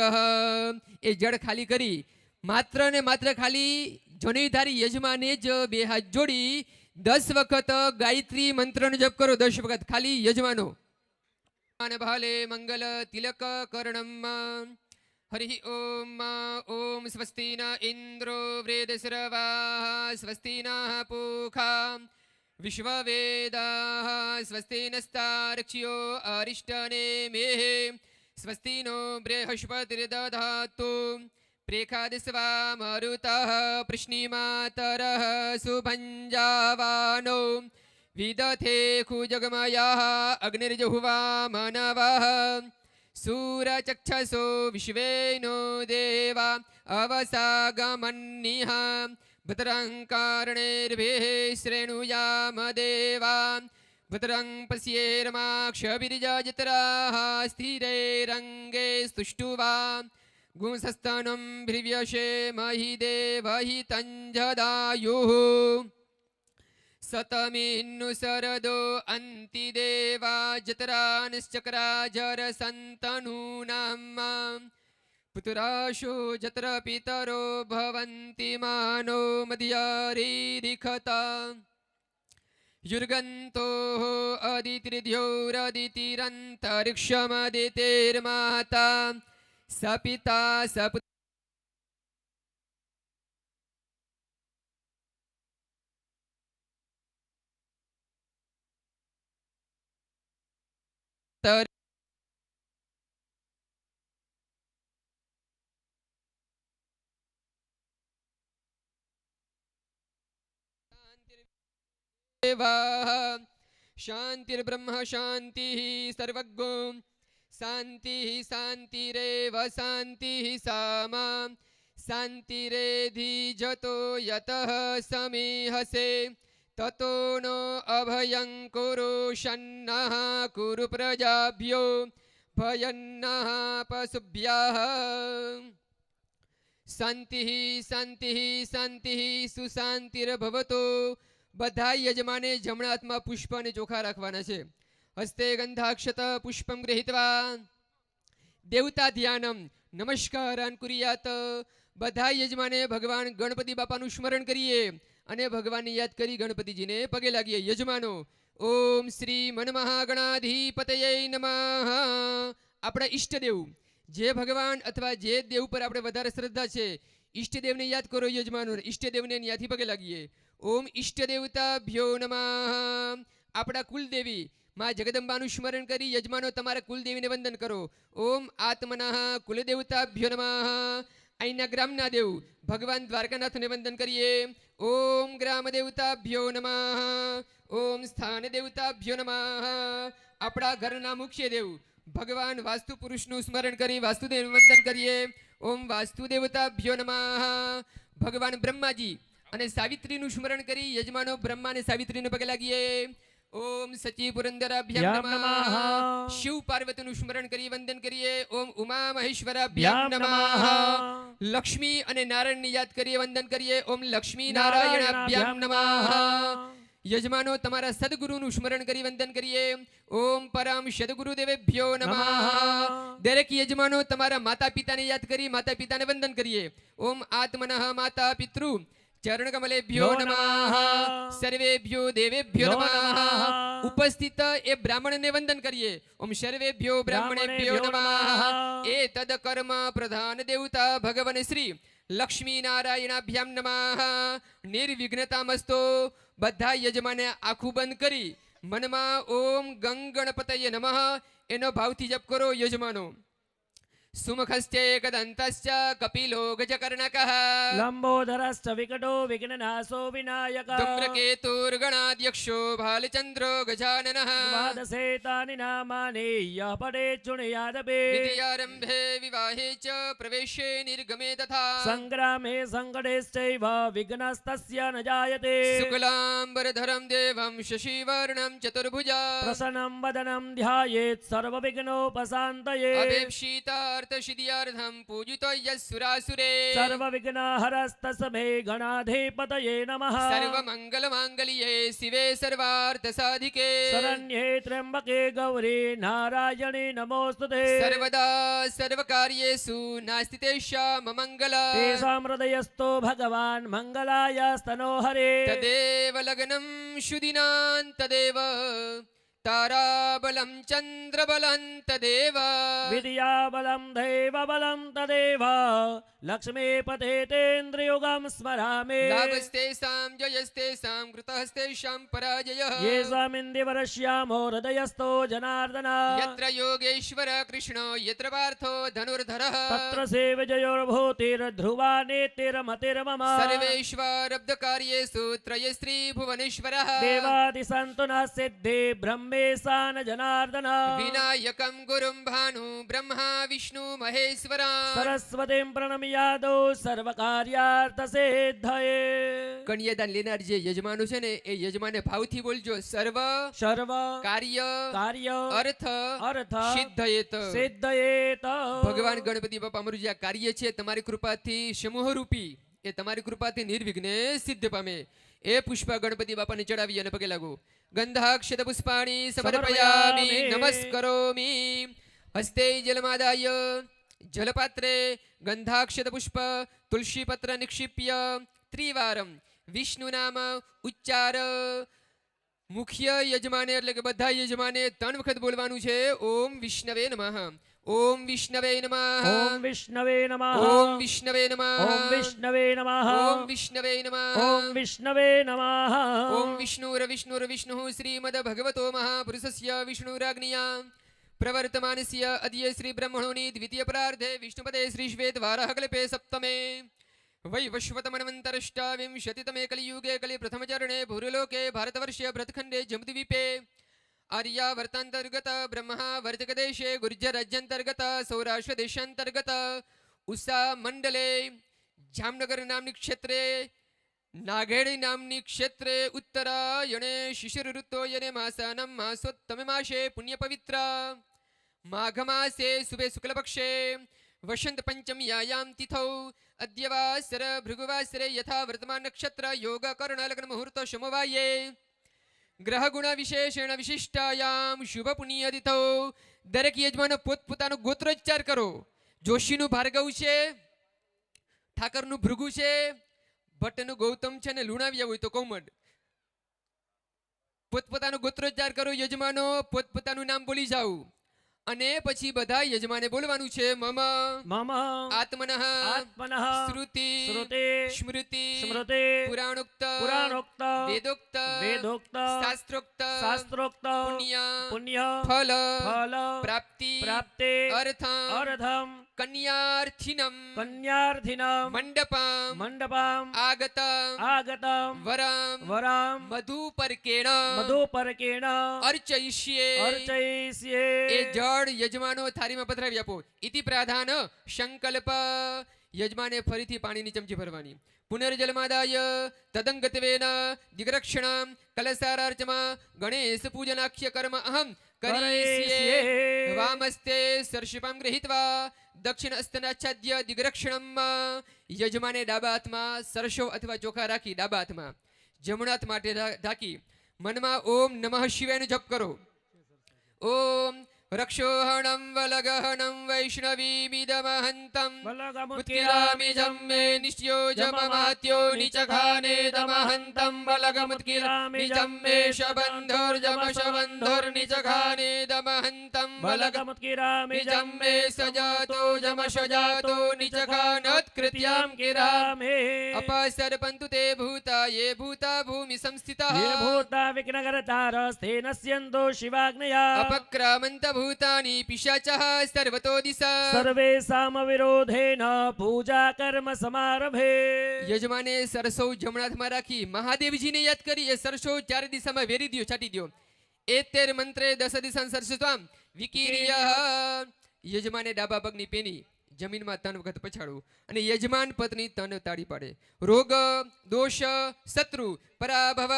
એ જળ ખાલી કરી માત્ર ને માત્ર ખાલી જનેધારી યજમાને જ 2 હાથ જોડી 10 વખત ગાયત્રી મંત્રનો જપ કરો. 10 વખત ખાલી યજમાનો. ભાલે મંગલ તિલક કર્ણમ हरिः ॐ स्वस्ति न इन्द्रो वृद्धश्रवाः स्वस्ति नः पूषा विश्ववेदाः स्वस्ति नस्तार्क्ष्यो अरिष्टनेमिः स्वस्ति नो बृहस्पतिर्दधातु प्रेखादिस्वा मरुतः पृश्निमातरः सुभञ्जावानो विदथे खुजगमयाः अग्निर्जुह्वा मनवः सूरचक्षसो विश्वेनो देवा अवसागमन्निः भद्रं कर्णेभिः श्रेणुयाम देवा भद्रं पश्येर्माक्षभिर्यजत्राः स्थिरैरङ्गे स्तुष्टुवा गुंसस्तनं भृव्यशेमहि देवहि तञ्जदायुः सतमिन्नु सरदो अन्तिदेवा जतरानिश्चक्राजरसन्तनूनां पुत्राशो जत्र पितरो भवन्ति मानो मध्यारीरिखता युर्गन्तो अदितिर्द्योरदितिरन्तरिक्षमदितिर्माता सपिता सपुत्र शांतिर्ब्रह्म शांतिः सर्वज्ञो शांतिः शांतिरेव शांतिः सामा शांतिरेधिजतो यतः समीहसे ततो नो अभयं कुरु शन्नः कुरु प्रजाभ्यो भयन्नः पशुभ्यः शांतिः शांतिः शांतिः सुशांतिर्भवतो બધા યજમાને જમણા હાથમાં પુષ્પ અને ચોખા રાખવાના છે હસ્તે ગંધાક્ષત પુષ્પમ ગૃહીત્વા દેવતા ધ્યાનમ નમસ્કારાન કુર્યાત બધા યજમાને ભગવાન ગણપતિ બાપાનું સ્મરણ કરીએ અને ભગવાનને યાદ કરી ગણપતિજીને પગે લાગીએ યજમાનો ઓમ શ્રી મનમહાગણાધિપતયે નમઃ આપણા ઈષ્ટદેવ જે ભગવાન અથવા જે દેવ પર આપણે વધારે શ્રદ્ધા છે ઈષ્ટદેવને યાદ કરો યજમાનો ઈષ્ટદેવને ત્યાંથી પગે લાગીએ ओम इष्ट देवताभ्यो नमः आपड़ा कुलदेवी माँ जगदंबानु स्मरण करी यजमानो तमारा कुलदेवी ने वंदन करो ओम आत्मनः कुलदेवताभ्यो नमः आईना ग्रामना देव भगवान द्वारकानाथ ने वंदन करिए ओम ग्राम देवताभ्यो नमः ओम स्थान देवताभ्यो नमः आपड़ा घरना मुख्य देव भगवान वास्तु पुरुषनु स्मरण करी वास्तुदेव वंदन करिए ओम वास्तु देवताभ्यो नमः भगवान ब्रह्माजी અને સાવિત્રીનું સ્મરણ કરી યજમાનો બ્રહ્મા અને સાવિત્રીને પગે લાગીએ ઓમ સચી પુરંદરાભ્યામ નમઃ શિવ પાર્વતીનું સ્મરણ કરી વંદન કરીએ ઓમ ઉમા મહેશ્વરાભ્યામ નમઃ લક્ષ્મી અને નારાયણને યાદ કરીએ વંદન કરીએ ઓમ લક્ષ્મી નારાયણાભ્યામ નમઃ યજમાનો તમારા સદગુરુનું સ્મરણ કરી વંદન કરીએ ઓમ પરમ સદગુરુદેવેભ્યો નમઃ દરેક યજમાનો તમારા માતા પિતાને યાદ કરી માતા પિતાને વંદન કરીએ ઓમ આત્મનઃ માતા પિતૃ चरण कमलेभ्यो नमः सर्वेभ्यो देवेभ्यो नमः उपस्थित ए ब्राह्मण ने वंदन करिए ओम सर्वेभ्यो ब्राह्मणेभ्यो नमः ए तद कर्म प्रधान देवता भगवान श्री लक्ष्मी नारायणाभ्याम नमः निर्विघ्नतामस्तो બધા યજમાને આખું બંધ કરી મનમાં ઓમ ગંગણપતયે નમઃ એનો ભાવથી જપ કરો યજમાનો सुमुखश्चेकदन्तश्च कपिलो गजकर्णकः लंबोदरश्च विकटो विघ्ननाशो विनायकः धूम्रकेतुर्गणाध्यक्षो भालचन्द्रो गजाननः द्वादशेतानि नामानि यः पठेत् शृणुयादपि द्वितीयारम्भे विवाहे च प्रवेशे निर्गमे तथा सङ्ग्रामे सङ्कटेश्चैव विघ्नस्तस्य न जायते शुक्लाम्बरधरं देवं शशिवर्णं चतुर्भुजा प्रसन्नं वदनं ध्यायेत् सर्वविघ्नोपशान्तये सिद्ध्यार्थं पूजितो यस्सुरासुरे सर्वविघ्नहरस्तस्मै गणाधिपतये नमः सर्वमङ्गलमाङ्गल्ये शिवे सर्वार्थसाधिके शरण्ये त्र्यम्बके गौरी नारायणे नमोस्तुते सर्वदा सर्वकार्येषु नास्ति तेषां मङ्गला तेषां हृदयस्थो भगवान् मङ्गलाय स्तनो हरे तदेव लग्नं शुदिनां तदेव તારાબલમ ચંદ્રબલં તદેવ વિદ્યાબલમ દૈવબલમ તદેવ લક્ષ્મીપતે તેન્દ્રિયુગમ સ્મરામે લાભસ્તેષાં જયસ્તેષાં કૃતહસ્તેષાં પરાજયઃ યેષામિન્દિવરશ્યામો હૃદયસ્થો જનાર્દન યત્ર યોગેશ્વર કૃષ્ણ યત્ર પાર્થો ધનુર્ધરઃ તત્ર સેવજયોર્ભૂતિર્ધ્રુવા નેતિર્મતિર્મમ સર્વેશ્વરબ્ધકાર્યેષુ ત્રયસ્ત્રી ભુવનેશ્વરઃ દેવાદિસંતુ ન સિદ્ધિ બ્રહ્મેશાન જનાર્દન વિનાયકં ગુરું ભાનુ બ્રહ્મા વિષ્ણુ મહેશ્વરા સરસ્વતીમ પ્રણમ્યાદો સર્વકાર્યાર્થ સિદ્ધયે કન્યાદાન લેનાર જે યજમાનો છે ને એ યજમાને ભાવથી બોલજો સર્વ સર્વ કાર્ય કાર્ય અર્થ અર્થ સિદ્ધયેત સિદ્ધયેત ભગવાન ગણપતિ બાપા અમારું જે આ કાર્ય છે તમારી કૃપાથી સમૂહરૂપી એ તમારી કૃપાથી નિર્વિઘ્ને સિદ્ધ પામે એ પુષ્પ ગણપતિ બાપાને ચડાવી અને પગે લાગો ગંધાક્ષત પુષ્પાણી સમર્પયામિ નમસ્કરોમિ હસ્તે જલમાદાય જલપાત્રે ગંધાક્ષત પુષ્પ તુલસીપત્ર નિક્ષિપ્ય ત્રિવારમ વિષ્ણુ નામ ઉચ્ચાર મુખ્ય યજમાને એટલે કે બધા યજમાને 3 વખત બોલવાનું છે ઓમ વિષ્ણવે નમઃ ઓમ વિષ્ણવે નમઃ ઓમ વિષ્ણવે નમઃ ઓમ વિષ્ણવે નમઃ ઓમ વિષ્ણવે નમઃ ઓમ વિષ્ણવે નમઃ ઓમ વિષ્ણવે નમઃ ઓમ વિષ્ણુર્વિષ્ણુર્વિષ્ણુઃ શ્રીમદ ભગવતો મહાપુરુષસ્ય વિષ્ણુરાજ્ઞયા પ્રવર્તમાનસ્ય અદ્ય શ્રી બ્રહ્મણોની દ્વિતીય પ્રાર્ધે વિષ્ણુપદે શ્રી શ્વેતવારાહ કલ્પે સપ્તમે वैवस्वतमन्वन्तरष्टाविंशतितमे कलियुगे कलिप्रथमचरणे भूरिलोके भारतवर्षे भरतखण्डे जम्बुद्वीपे आर्यावर्तान्तर्गत ब्रह्मा वर्तकदेशे गुर्जराज्यान्तर्गत सौराष्ट्रदेशान्तर्गत उषा मण्डले जामनगर नाम्नि क्षेत्रे नागेडी नाम्नि क्षेत्रे उत्तरायणे शिशिरऋतोयने मासानं मासोत्तमे मासे पुण्यपवित्रा माघमासे शुभे शुक्लपक्षे वसंत पंचम्यायां तिथौ अद्यवासर भृगुवासरे यथा वर्तमान नक्षत्र योग कर्ण लग्न मुहूर्त समवाये ग्रह गुण विशेषण विशिष्टायां शुभ पुण्य तिथौ दरेक यजमान પોતપોતાનો ગોત્રોચ્ચાર કરો જોશીનું ભાર્ગવ છે ઠાકરનું ભૃગુ છે ભટ્ટનું ગૌતમ છે ને લુણાવ્યા હોય તો કોમડ પોતપોતાનો ગોત્રોચ્ચાર કરો યજમાનો પોતપોતાનું નામ બોલી જાઓ અને પછી બધા યજમાને બોલવાનું છે મમ મમ આત્મનઃ આત્મનઃ શ્રુતિ શ્રુતિ સ્મૃતિ સ્મૃતિ પુરાણોક્ત પુરાણોક્ત વેદોક્ત વેદોક્ત શાસ્ત્રોક્ત શાસ્ત્રોક્ત પુણ્ય પુણ્ય ફલ ફલ પ્રાપ્તિ પ્રાપ્તે અર્થમ અર્થમ કન્યાર્થિનમ કન્યાર્થિનમ મંડપમ મંડપમ આગતમ આગતમ વરમ વરમ મધુપર્કેણ મધુપર્કેણ અર્ચયિષ્યે અર્ચયિષ્યે એ જળ યજમાનો થાળીમાં પધરાવી આપો ઇતિ પ્રાધાન સંકલ્પ યજમાને ફરીથી પાણીની ચમચી ભરવાની પુનર્જલમાદાય તદંગતવેન દિગ્રક્ષણમ કલસારાર્ચમાં ગણેશ પૂજનાખ્ય કર્મ અહમ કરીષ્યે વામસ્તે સર્ષિપમ ગૃહીત્વા દક્ષિણ અસ્તનાચ્છાદ્ય દિગ્રક્ષણમ યજમાને ડાબા હાથમાં સરસો અથવા ચોખા રાખી ડાબા હાથમાં જમણા હાથ માટે ઢાંકી મનમાં ઓમ નમઃ શિવાયનો જપ કરો ઓમ રક્ષોહણમ વલગહણમ વૈષ્ણવીમિદમહંતમ મુત્કિરામિ જમ્મે નિશ્યોજમમાત્યો નિચખાને દમહંતમ વલગમુત્કિરામિ જમ્મે શબંધોર્જમશબંધોર્નિચખાને દમહંતમ વલગમુત્કિરામિ જમ્મે સજાતો જમશજાતો નિચખાનોત્કૃત્યામ કિરામે અપસર્પંતુ તે ભૂતા યે ભૂતા ભૂમિ સંસ્થિતઃ ये भूता विघ्नकर्तारस्ते नश्यन्तो शिवाग्नया અપક્રામંત ભૂતાની પિશાચઃ સર્વતો દિશા सर्वेषां विरोधेन पूजा कर्म समारभे યજમાને સરસો જમણા હાથમાં રાખી મહાદેવજીને યાદ કરી એ સરસો ચારે દિશામાં વેરી દ્યો છાટી દ્યો 13 મંત્રે 10 દિશાં સરસત્વામ વિકીર્ય યજમાને ડાબા પગની પેની જમીનમાં 3 વખત પછાડવું અને યજમાન પત્ની 3 તાળી પાડે રોગ દોષ શત્રુ પરાભવ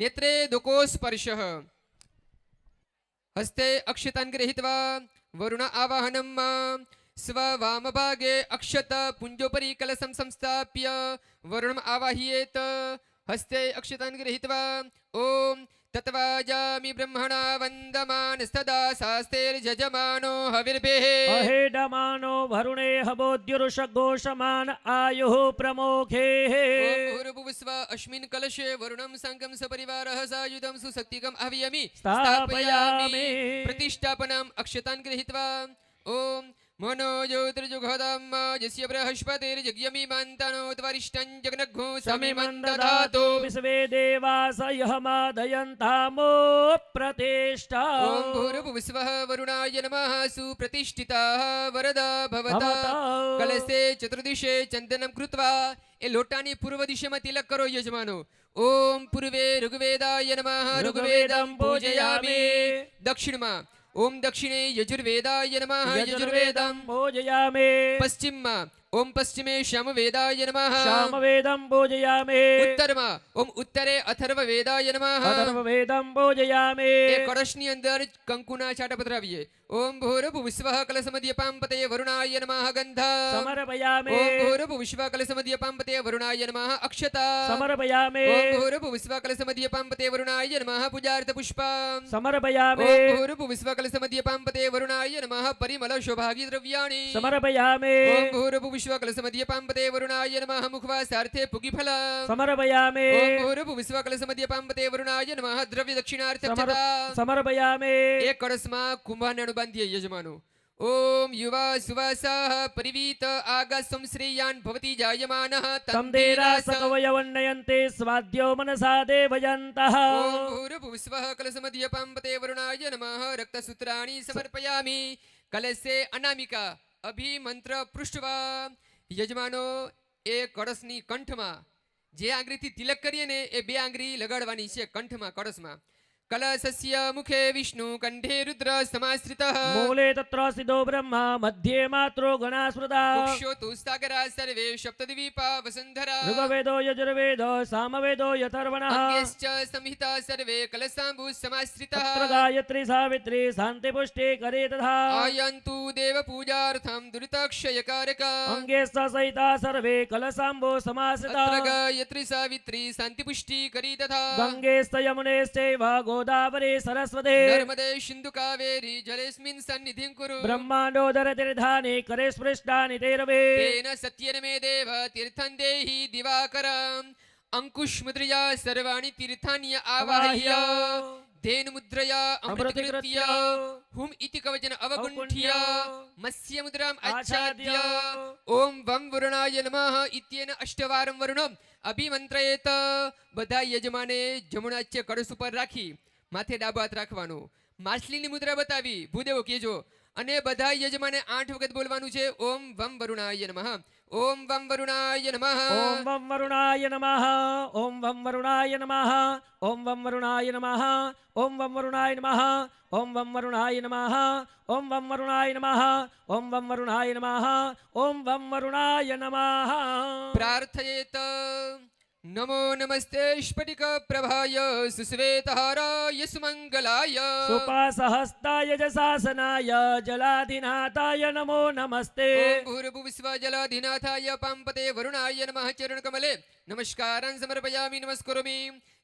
નેત્રે દુઃખોસ્પર્શઃ હસ્તે અક્ષતાન ગૃહીત્વા વરુણ આવાહનમ સ્વ વામભાગે અક્ષત પુંજોપરી કલશમ સંસ્થાપ્ય વરુણમ આવાહયેત હસ્તે અક્ષતાન ગૃહીત્વા ઓમ तत्वाजामि ब्रह्मणा वन्दमानस्तदा शास्तेर्यजमानो हविर्भिः अहेडमानो वरुणे हवोद्युरुषघोषमान आयुः प्रमुखेः ॐ भूर्भुवस्व अस्मिन् कलशे वरुणं संगं सपरिवारः सायुधं सुशक्तिकम् आह्वयामि स्थापयामि। प्रतिष्ठापनम् अक्षतान् गृहीत्वा ॐ मनो ज्योतिर्जुघोदं यस्य बृहस्पतिर्यज्ञमिमन्तनोद्वरिष्ठं जगनघो समिमं दधातु विश्वे देवास यहमादयन्तामो प्रतिष्ठा ॐ भूर्भुवस्वः वरुणाय नमः सुप्रतिष्ठिताः वरदा भवता कलशे चतुर्दिशे चन्दनं कृत्वा ए लोटानी पूर्व दिशेમાં तिलक करो यजमानो ओम पूर्वे ऋग्वेदाय नमः ऋग्वेदं पूजयामि दक्षिणમાં ओम दक्षिणे यजुर्वेदाय नमः यजुर्वेदं पूजयामि पश्चिमમાં ओम पश्चिमे सामवेदाय नमः सामवेदं पूजयामि उत्तરમાં ओम उत्तरे अथर्ववेदाय नमः अथर्ववेदं पूजयामि એ કળશની અંદર કંકુના છાંટા પધરાવીએ ઓમ ભૂર્ભુવસ્વઃ કલશમધ્યપાં પતે વરુણાય નમઃ ગંધા समर्पयामि ओम भूर्भुवस्वः कलशमध्यपां पते वरुणाय नमः अक्षता समर्पयामि ओम भूर्भुवस्वः कलशमध्यपां पते वरुणाय नमः पूजार्थपुष्पं समर्पयामि ओम भूर्भुवस्वः कलशमध्यपां पते वरुणाय नमः परिमल शोभागी द्रव्याणि समर्पयामि ओम भूर्भुवस्वः कलशमध्यपां पते वरुणाय नमः मुखवासार्थे पुगिफलं समर्पयामि ओम भूर्भुवस्वः कलशमध्यपां पते वरुणाय नमः द्रव्य दक्षिणार्थक्षता समर्पयामि एक कळशમાં કુંભારનાણું બાંધીએ યજમાનો ओम युवा सुवासाः परिवीत आगासं श्रेयान् भवति जायमानः तं देरासकवयवन्नयन्ते स्वाद्यो मनसा देवयन्तः ओम भूर्भुवस्वः कलशमध्यपां पते वरुणाय नमः रक्तसूत्राणि समर्पयामि कलशे अनामिका अभिमंत्र पृष्ठवा यजमानो ए कळशनी कंठમાં જે આંગળીથી तिलक કરીએ ને એ બે આંગળી લગાડવાની છે કંઠમાં કળશમાં कलशस्य मुखे विष्णु कंठे रुद्र समाश्रितः मूले तत्र सिद्धो ब्रह्मा मध्ये मात्रो गणास्मृता कुक्षोतु सागरा सर्वे सप्तद्वीपा वसुन्धरा ऋग्वेदो यजुर्वेदो सामवेदो यथर्वणः अंगेश्च संहिता सर्वे कलशाम्बु समाश्रितः तत्र गायत्री सावित्री शान्तिपुष्टि करे तथा आयन्तु देव पूजार्थं दुरितक्षयकारक अङ्गे सहिता सर्वे कलशाम्बो समाश्रिता अत्र गायत्री सावित्री शान्तिपुष्टि करी तथा गङ्गेश्च यमुनेश्चैव गोदावरी सरस्वती नर्मदे सिन्धु कावेरी जलेऽस्मिन् सन्निधिं कुरु ब्रह्माण्डोदरतीर्थानि करे स्पृष्टानि तैरवे तेन सत्येन मे देव तीर्थं देहि दिवाकरम् अंकुशमुद्रया सर्वाणि तीर्थानि आवाह्य धेनुमुद्रया अमृतकृत्य हुम इति कवचन अवगुण्ठ्य मत्स्यमुद्राम् आच्छाद्य ओम वं वरुणाय नमः इत्येन अष्टवारं वरुणम् अभिमंत्रयेत બધા યજમાને જમણાચ્ય કળશ ઉપર રાખી માથે ડાબો હાથ રાખવાનો માછલીની મુદ્રા બતાવી ભૂદેવો કહેજો અને બધા યજમાને 8 વખત બોલવાનું છે ઓમ વમ વરુણાય નમઃ ઓમ વમ વરુણાય નમઃ ॐ वं वरुणाय नमः ॐ वं वरुणाय नमः ॐ वं वरुणाय नमः ॐ वं वरुणाय नमः ॐ वं वरुणाय नमः ॐ वं वरुणाय नमः ॐ वं वरुणाय नमः ॐ वं वरुणाय नमः प्रार्थयेत नमो नमस्ते स्फटिक प्रभाय सुश्वेतहाराय सुमंगलाय सुपासहस्ताय जशासनाय जलाधिनाथाय नमो नमस्ते ओम भूर्भुवस्वः जलाधिनाथाय पांपते वरुणाय नमः चरणकमले नमस्कारं समर्पयामि नमस्करोमि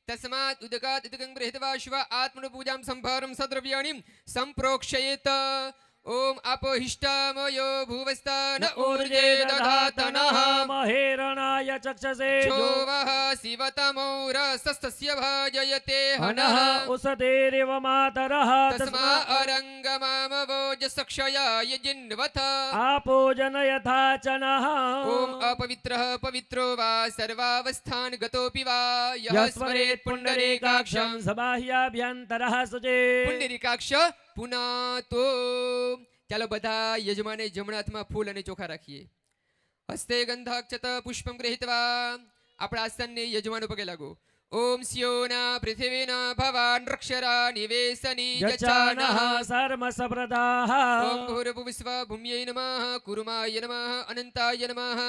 तस्मात् उदकात् उदकं गृहीत्वा शिव आत्मनो पूजां संभारं सद्रव्याणि संप्रोक्षयेत ओम अपोहिष्टामयो भुवस्तान ऊर्जे दधातनः महेरणाय चक्षसे क्षोभः शिवतमो रसस्तस्य भाजयते हनः हनः उसतेरिव मातरः तस्मा अरङ्गमामवोजसक्षयाय जिन्वथ आपोजन यथा च नः ओम अपवित्रः पवित्रो वा सर्वावस्थान् गतोऽपि वा यः स्मरेत् पुण्डरीकाक्षं सबाह्याभ्यन्तरः शुचे પુંડરીકાક્ષ પુનાતો ચાલો બધા યજમાને જમણા હાથમાં ફૂલ અને ચોખા રાખીએ હસ્તે ગંધાક્ષત પુષ્પમ ગૃહીત્વા આપણા આસનને યજમાનો પગે લાગો ઓમ સ્યોના પૃથ્વીના ભવાન રક્ષરા નિવેશની यच्छानः જચાનઃ सर्वसप्रदाः ओम भूर्भुवस्वः भूम्यै नमः कुरुमाय नमः अनन्ताय नमः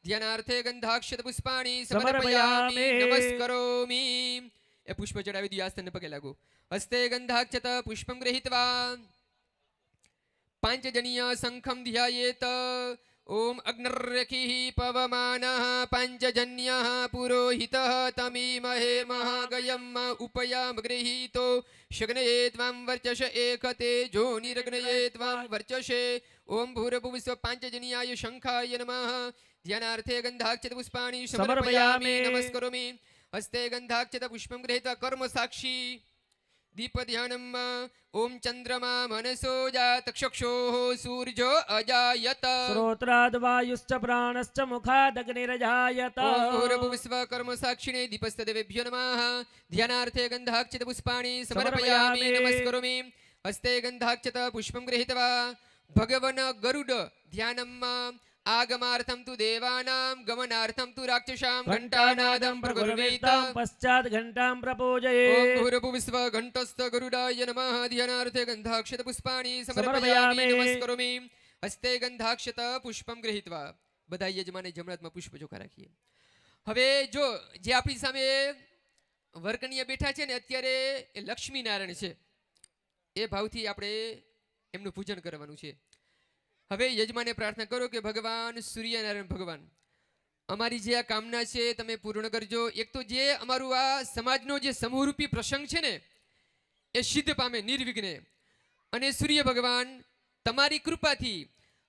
ध्यानार्थे गन्धाक्षत पुष्पाणि समर्पयामि समर्पयामि। नमस्करोमि ए पुष्प चढ़ावी दिया आस्तन पगे लागो हस्ते गन्धाक्षत पुष्पं गृहीत्वा पांचजनीय शंखं ध्यायेत ઓમ અગ્નિર્રખિः પવમાનઃ પંચજન્યઃ પુરોહિતઃ તમીમહે મહાગયમ ઉપયામ ગૃહીતો શગ્નયે ત્વાં વર્ચસ એકતે જોનિરગ્નયે ત્વાં વર્ચસે ઓમ ભૂર્ભુવસ્સુઃ પાંચજન્યાય શંખાય નમઃ ધ્યાનાર્થે ગંધાક્ષત પુષ્પાણિ સમર્પયામિ નમસ્કરોમિ હસ્તે ગંધાક્ષત પુષ્પમ ગૃહીત્વા કર્મ સાક્ષી દીપધ્યાનમ ઓમ ચંદ્રમા મનસો જાતક્ષક્ષોઃ સૂર્જો અજાયત श्रोत्राद्वायुश्च प्राणश्च मुखादग्निरजायत ઓમ ભૂર્ભુવસ્સુઃ કર્મ સાક્ષિણે દીપસ્તદેવેભ્યો નમઃ ધ્યાનાર્થે ગંધાક્ષત પુષ્પાણિ સમર્પયામિ સમર્પયામિ. નમસ્કરોમિ હસ્તે ગંધાક્ષત પુષ્પમ ગૃહીત્વા ભગવન ગરુડ ધ્યાનમ આગમાર્થમ તુ દેવાનામ ગમનાર્થમ તુ રાક્ષસામ ઘંટાનાદમ પ્રગુર્વેત घण्टानादं पश्चात् घण्टां ઓમ प्रपूजयेत् ભૂર્ભુવસ્સુઃ ઘંટસ્થ ગરુડાય નમઃ ધ્યાનાર્થે ગંધાક્ષત પુષ્પાણિ સમર્પયામિ. સમર્પયામિ નમસ્કરોમિ હસ્તે ગંધાક્ષત પુષ્પમ ગૃહીત્વા બધા યજમાને જમણામાં પુષ્પ ચોખા રાખીએ. હવે જો જે આપણી સામે વર્કનીય બેઠા છે ને અત્યારે એ લક્ષ્મીનારાયણ છે, એ ભાવથી આપણે એમનું પૂજન કરવાનું છે. હવે યજમાને પ્રાર્થના કરો કે ભગવાન સૂર્યનારાયણ ભગવાન, અમારી જે આ કામના છે તમે પૂર્ણ કરજો. એક તો જે અમારું આ સમાજનો જે સમૂહરૂપી પ્રસંગ છે ને એ સિદ્ધ પામે નિર્વિઘ્ને. અને સૂર્ય ભગવાન તમારી કૃપાથી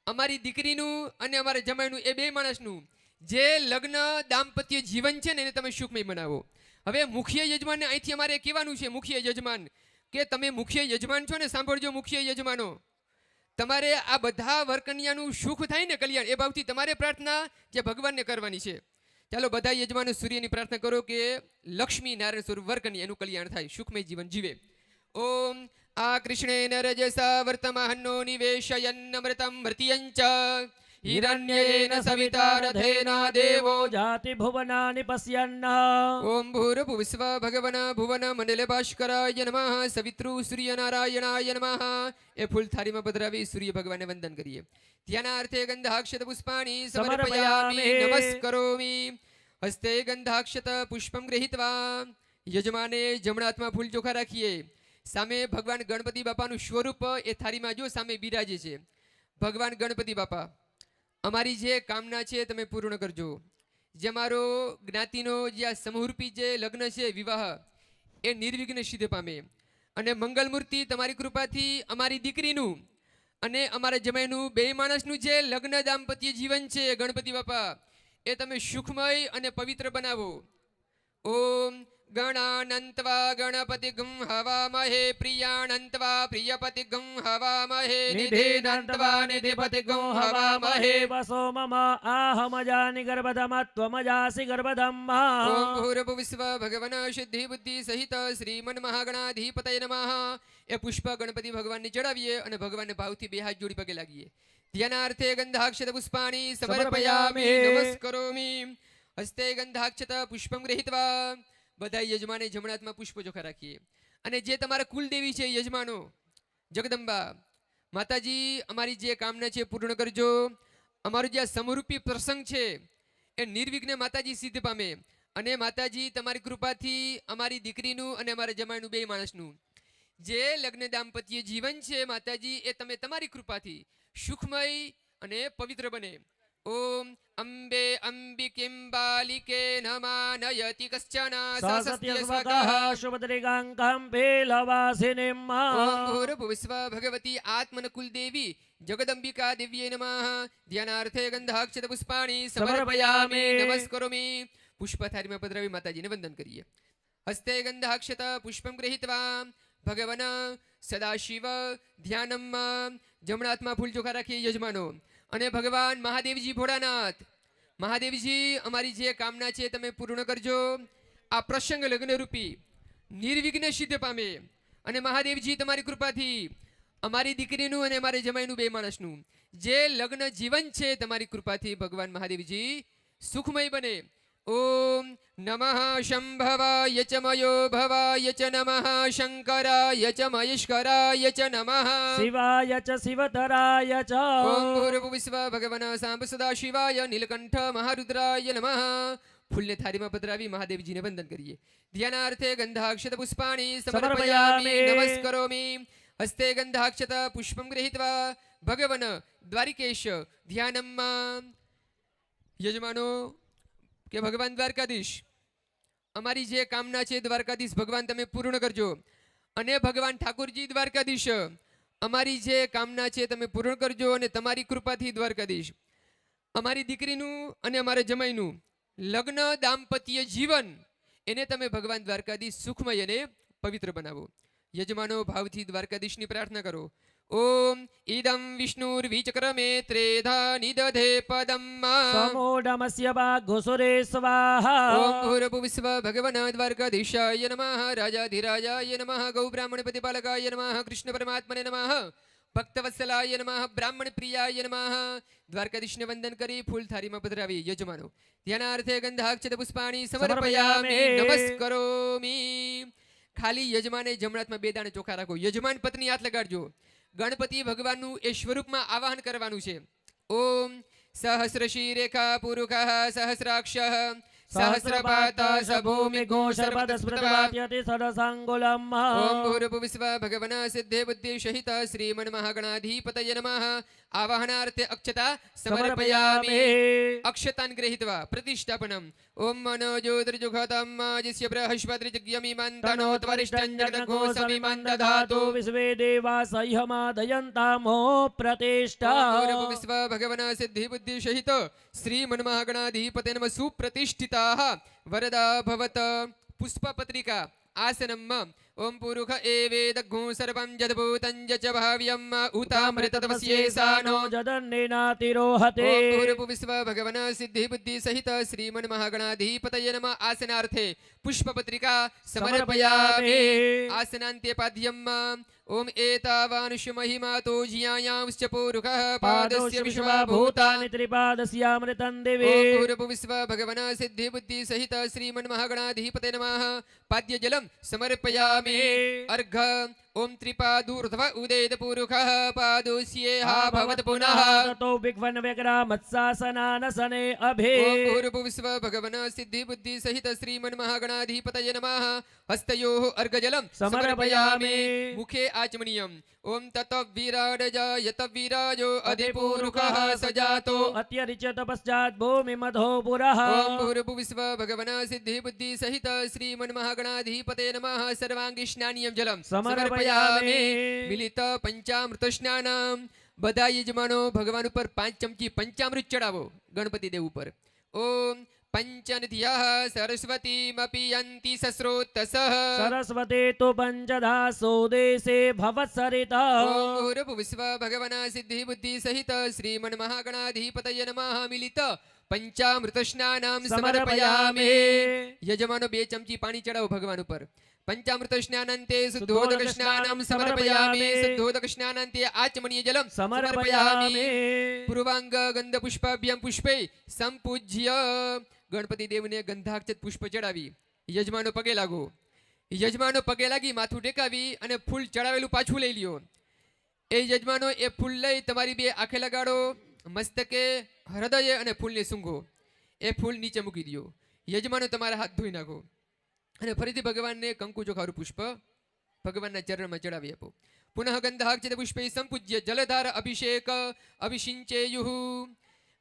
અમારી દીકરીનું અને અમારા જમાઈનું એ બે માણસનું જે લગ્ન દાંપત્ય જીવન છે ને એને તમે સુખમય બનાવો. હવે મુખ્ય યજમાનને અહીંથી અમારે કહેવાનું છે, મુખ્ય યજમાન કે તમે મુખ્ય યજમાન છો ને, સાંભળજો મુખ્ય યજમાનો, તમારે આ બધા વરકન્યાનું સુખ થાય ને કલ્યાણ, એ ભાવથી તમારે પ્રાર્થના જે ભગવાનને કરવાની છે. ચાલો બધા યજમાનો સૂર્યની પ્રાર્થના કરો કે લક્ષ્મી નારાયણ સ્વરૂપ વરકન્યા એનું કલ્યાણ થાય, સુખમય જીવન જીવે. ઓમ આ કૃષ્ણેન રજસા વર્તમાનો નિવેશયન્નમૃતમ મૃતિયંચ હિરણ્યેન સવિતા રથેના દેવો. जाति भुवनानि पश्यन् ઓમ ભૂર્ભુવસ્સુઃ ભગવન ભુવન મંડલે ભાસ્કરાય નમઃ સવિતૃ સૂર્યનારાયણાય નમઃ. એ ફૂલ થાળીમાં પધરાવી સૂર્ય ભગવાનને વંદન કરીએ. ધ્યાનાર્થે ગંધાક્ષત પુષ્પાણિ સમર્પયામિ સમર્પયામિ. નમસ્કરોમિ હસ્તે ગંધાક્ષત પુષ્પમ ગૃહીત્વા યજમાને જમણા હાથમાં ફૂલ ચોખા રાખીએ. સામે ભગવાન ગણપતિ બાપાનું સ્વરૂપ એ થાળીમાં જો સામે બિરાજે છે. ભગવાન ગણપતિ બાપા, અમારી જે કામના છે તમે પૂર્ણ કરજો. જે અમારો જ્ઞાતિનો જે આ સમૂહરૂપી જે લગ્ન છે વિવાહ એ નિર્વિઘ્ન સિદ્ધ પામે. અને મંગલમૂર્તિ તમારી કૃપાથી અમારી દીકરીનું અને અમારા જમાઈનું બે માણસનું જે લગ્ન દાંપત્ય જીવન છે ગણપતિ બાપા એ તમે સુખમય અને પવિત્ર બનાવો. ઓમ ગણાનંત્વા ગણપતિગં હવામહે પ્રિયાનંત્વા પ્રિયપતિગં હવામહે નિધેનંત્વા નિધિપતિગં હવામહે. वसो मम आहमजानि गर्भधमत्वमजासि गर्भधम् ઓમ ભૂર્ભુવસ્સુઃ ભગવન સિદ્ધિ બુદ્ધિ સહિત શ્રીમન મહાગણાધિપતય નમઃ. એ પુષ્પ ગણપતિ ભગવાનને ચડાવીએ અને ભગવાનને ભાવથી બે હાથ જોડી પગે લાગીએ. ધ્યાનાર્થે ગંધાક્ષત પુષ્પાણિ સમર્પયામિ નમસ્કરોમિ હસ્તે ગંધાક્ષત પુષ્પમ ગૃહીત્વા બધા યજમાને જમણા હાથમાં પુષ્પ ચોખા રાખીએ. અને જે તમારા કુલદેવી છે યજમાનો જગદંબા માતાજી, અમારી જે કામના છે પૂર્ણ કરજો. અમારું જે આ સમરૂપી પ્રસંગ છે એ નિર્વિઘ્ને માતાજી સિદ્ધ પામે. અને માતાજી તમારી કૃપાથી અમારી દીકરીનું અને અમારા જમાઈનું બે માણસનું જે લગ્ન દાંપત્ય જીવન છે માતાજી એ તમે તમારી કૃપાથી સુખમય અને પવિત્ર બને. ઓમ અંબે અંબિકીં બાલિકે નમાનયતિ કશ્ચન સસત્ય સ્વગઃ. शुभद्रिगाङ्कं पेलवासिनीम् ઓમ ભૂર્ભુવસ્સુઃ ભગવતી આત્મનકુલદેવી જગદંબિકા દિવ્યે નમઃ. ધ્યાનાર્થે ગંધાક્ષત પુષ્પાણિ સમર્પયામિ નમસ્કરોમિ. પુષ્પ થાળીમાં પધરાવી માતાજીને વંદન કરીએ. હસ્તે ગંધાક્ષત પુષ્પમ ગૃહીત્વા ભગવન સદાશિવ ધ્યાનમ જમણા હાથમાં ફૂલ ચોખા રાખીએ યજમાનો. અને ભગવાન મહાદેવજી ભોળાનાથ, મહાદેવજી અમારી જે કામના છે તમે પૂર્ણ કરજો. આ પ્રસંગ લગ્નરૂપી નિર્વિઘ્ન સિદ્ધ પામે. અને મહાદેવજી તમારી કૃપાથી અમારી દીકરીનું અને અમારે જમાઈનું બે માણસનું જે લગ્ન જીવન છે તમારી કૃપાથી ભગવાન મહાદેવજી સુખમય બને. ઓમ નમઃ શંભવાય ચ મયો ભવાય ચ નમઃ શંકરાય ચ મહેશ્વરાય ચ નમઃ शिवाय च शिवतराय च ઓમ ભૂર્ભુવસ્સુઃ ભગવન સાંબ સદા શિવાય નીલકંઠ મહારુદ્રાય નમઃ. ફૂલને થાળીમાં પધરાવી મહાદેવજીને વંદન કરીએ. ધ્યાનાર્થે ગંધાક્ષત પુષ્પાણિ સમર્પયામિ સમર્પયામિ. નમસ્કરોમિ. હસ્તે ગંધાક્ષત પુષ્પમ ગૃહીત્વા ભગવન દ્વારિકેશ ધ્યાનમ યજમાનો કે ભગવાન દ્વારકાધીશ અમારી જે કામના છે દ્વારકાધીશ ભગવાન તમે પૂર્ણ કરજો અને ભગવાન ઠાકોરજી દ્વારકાધીશ અમારી જે કામના છે તમે પૂર્ણ કરજો અને તમારી કૃપાથી દ્વારકાધીશ અમારી દીકરીનું અને અમારા જમાઈનું લગ્ન દાંપત્ય જીવન એને તમે ભગવાન દ્વારકાધીશ સુખમય અને પવિત્ર બનાવો યજમાનો ભાવથી દ્વારકાધીશની પ્રાર્થના કરો ઓમ ઈદમ વિષ્ણુર્વિચક્રમે ત્રેધા નિદધે પદમ સમોઢમસ્ય વાઘોસુરે સ્વાહા ઓમ ભૂર્ભુવસ્વ ભગવન દ્વારકાધીશાય નમઃ રાજાધિરાજાય નમઃ ગૌબ્રાહ્મણ પ્રતિપાલકાય નમઃ કૃષ્ણ પરમાત્મને નમઃ ભક્તવત્સલાય નમઃ બ્રાહ્મણ પ્રિયાય નમઃ દ્વારકાધીશને વંદન કરી ફૂલ થાળીમાં પધરાવી યજમાનો ધ્યાનાર્થે ગંધાક્ષત પુષ્પાણી સમર્પયામિ નમસ્કરોમી ખાલી યજમાને જમણાથમાં 2 દાણા ચોખા રાખો યજમાન પત્ની હાથ લગાડજો ગણપતિ ભગવાનનું એ સ્વરૂપમાં આવાહન કરવાનું છે ઓમ સહસ્રશીરેખા પુરુષઃ સહસ્રાક્ષઃ સહસ્રપાતા સભૂમિગો સર્વદસ્મૃતવાત્યતિ સદસંગુલમ ઓમ ભૂર્ભુવસ્વ ભગવન સિદ્ધે બુદ્ધિ સહિત શ્રીમન મહાગણાધિપતય નમઃ આવાહનાર્થે અક્ષતા સમર્પયામિ અક્ષતાન ગૃહીત્વા પ્રતિષ્ઠાપનમ ઓમ મનોજોતિર્જુખતમ જસ્ય બૃહસ્પતિર્જગ્યમિમંતનો ત્વરિષ્ઠં જગદઘોષમિમં દધાતુ વિશ્વે દેવા સહ્યમાદયંતામો પ્રતિષ્ઠા ભૂર્ભુવસ્વ ભગવન સિદ્ધિ બુદ્ધિ સહિત શ્રીમન મહાગણાધિપતય નમઃ સુપ્રતિષ્ઠિતાઃ વરદા ભવત પુષ્પપત્રિકા આસનમ ઓમ પુરુષ એવેદઘ્નું સર્વં જદભૂतं ચ ભાવ્યમ ઉતામૃતતવસ્યેસાનો જદન્નેનાતિરોહતે ઓમ ભૂર્ભુવસ્વ ભગવન સિદ્ધિ બુદ્ધિ સહિત શ્રીમન મહાગણાધિપતય નમઃ આસનાર્થે પુષ્પપત્રિકા સમર્પયામિ આસનાંતે પાદ્યમ ઓમ એતાવાનુષ્ય મહિમાતો જ્યાયાંશ્ચ પુરુષઃ પાદસ્ય વિશ્વભૂતાનિ ત્રિપાદસ્યામૃતં ઓમ દિવે ભૂર્ભુવસ્વ ભગવન સિદ્ધિ બુદ્ધિ સહિત શ્રીમન મહાગણાધિપતય નમઃ પાદ્ય જલમ સમર્પયામિ અર્ઘ ઓમ ત્રિપાદૂર્ધ્વ ઉદેત પુરુષઃ પાદોસ્યેહા ભવત પુનઃ તતો વિઘ્ન વ્યગ્રામત્સાસનાનસને અભે ઓમ ભૂર્ભુવસ્વ ભગવન સિદ્ધિ બુદ્ધિ સહિત શ્રીમન મહાગણાધિપતય નમઃ હસ્તયોઃ અર્ઘજલમ સમર્પયામિ મુખે આચમનીયમ ઓમ તત વિરાડજાયત વિરાજો અધિપુરુષઃ સજાતો અત્યરિચ્યત પશ્ચાત ભૂમિમધો પુરઃ ઓમ ભૂર્ભુવસ્વ ભગવન સિદ્ધિ બુદ્ધિ સહિત શ્રીમન મહાગણાધિપતય નમઃ સર્વાંગી સ્નાનિયમ જલમ સમર્પયામિ મિલિત પંચામૃત સ્નાનમ બધા યજમાનો ભગવાન ઉપર 5 ચમચી પંચામૃત ચડાવો ગણપતિ દેવ ઉપર ઓમ પંચનદ્યઃ સરસ્વતીમપી યંતિ સસ્રોતસઃ સરસ્વતી તુ પંચધા સોદેશે ભવત્સરિતઃ ઓમ ભૂર્ભુવસ્વ ભગવન સિદ્ધિ બુદ્ધિ સહિત શ્રીમન મહાગણાધિપતય નમઃ મિલિત પંચામૃત સ્નાનમ સમર્પયામિ યજમાનો 2 ચમચી પાણી ચડાવો ભગવાન ઉપર પંચામૃત સ્નાનંતે શુદ્ધોદક સ્નાનમ સમર્પયામિ શુદ્ધોદક સ્નાનંતે આચમનીય જલમ સમર્પયામિ પૂર્વાંગ ગંધ પુષ્પાભ્યામ પુષ્પે સંપૂજ્ય ગણપતિ દેવને ગંધાક્ષત પુષ્પ ચડાવી યજમાનો પગે લાગો યજમાનો પગે લાગી માથું ટેકાવી અને ફૂલ ચડાવેલું પાછું લઈ લ્યો એ યજમાનો એ ફૂલ લઈ તમારી 2 આંખે લગાડો મસ્તકે હૃદયે અને ફૂલને સૂંઘો એ ફૂલ નીચે મૂકી દો યજમાનો તમારા હાથ ધોઈ નાખો અને ફરીથી ભગવાનને કંકુ ચોખારું પુષ્પ ભગવાનના ચરણમાં ચડાવી આપો પુનઃ ગંધાક્ષત પુષ્પે સંપૂજ્ય જલધાર અભિષેક અભિષિંચેયુઃ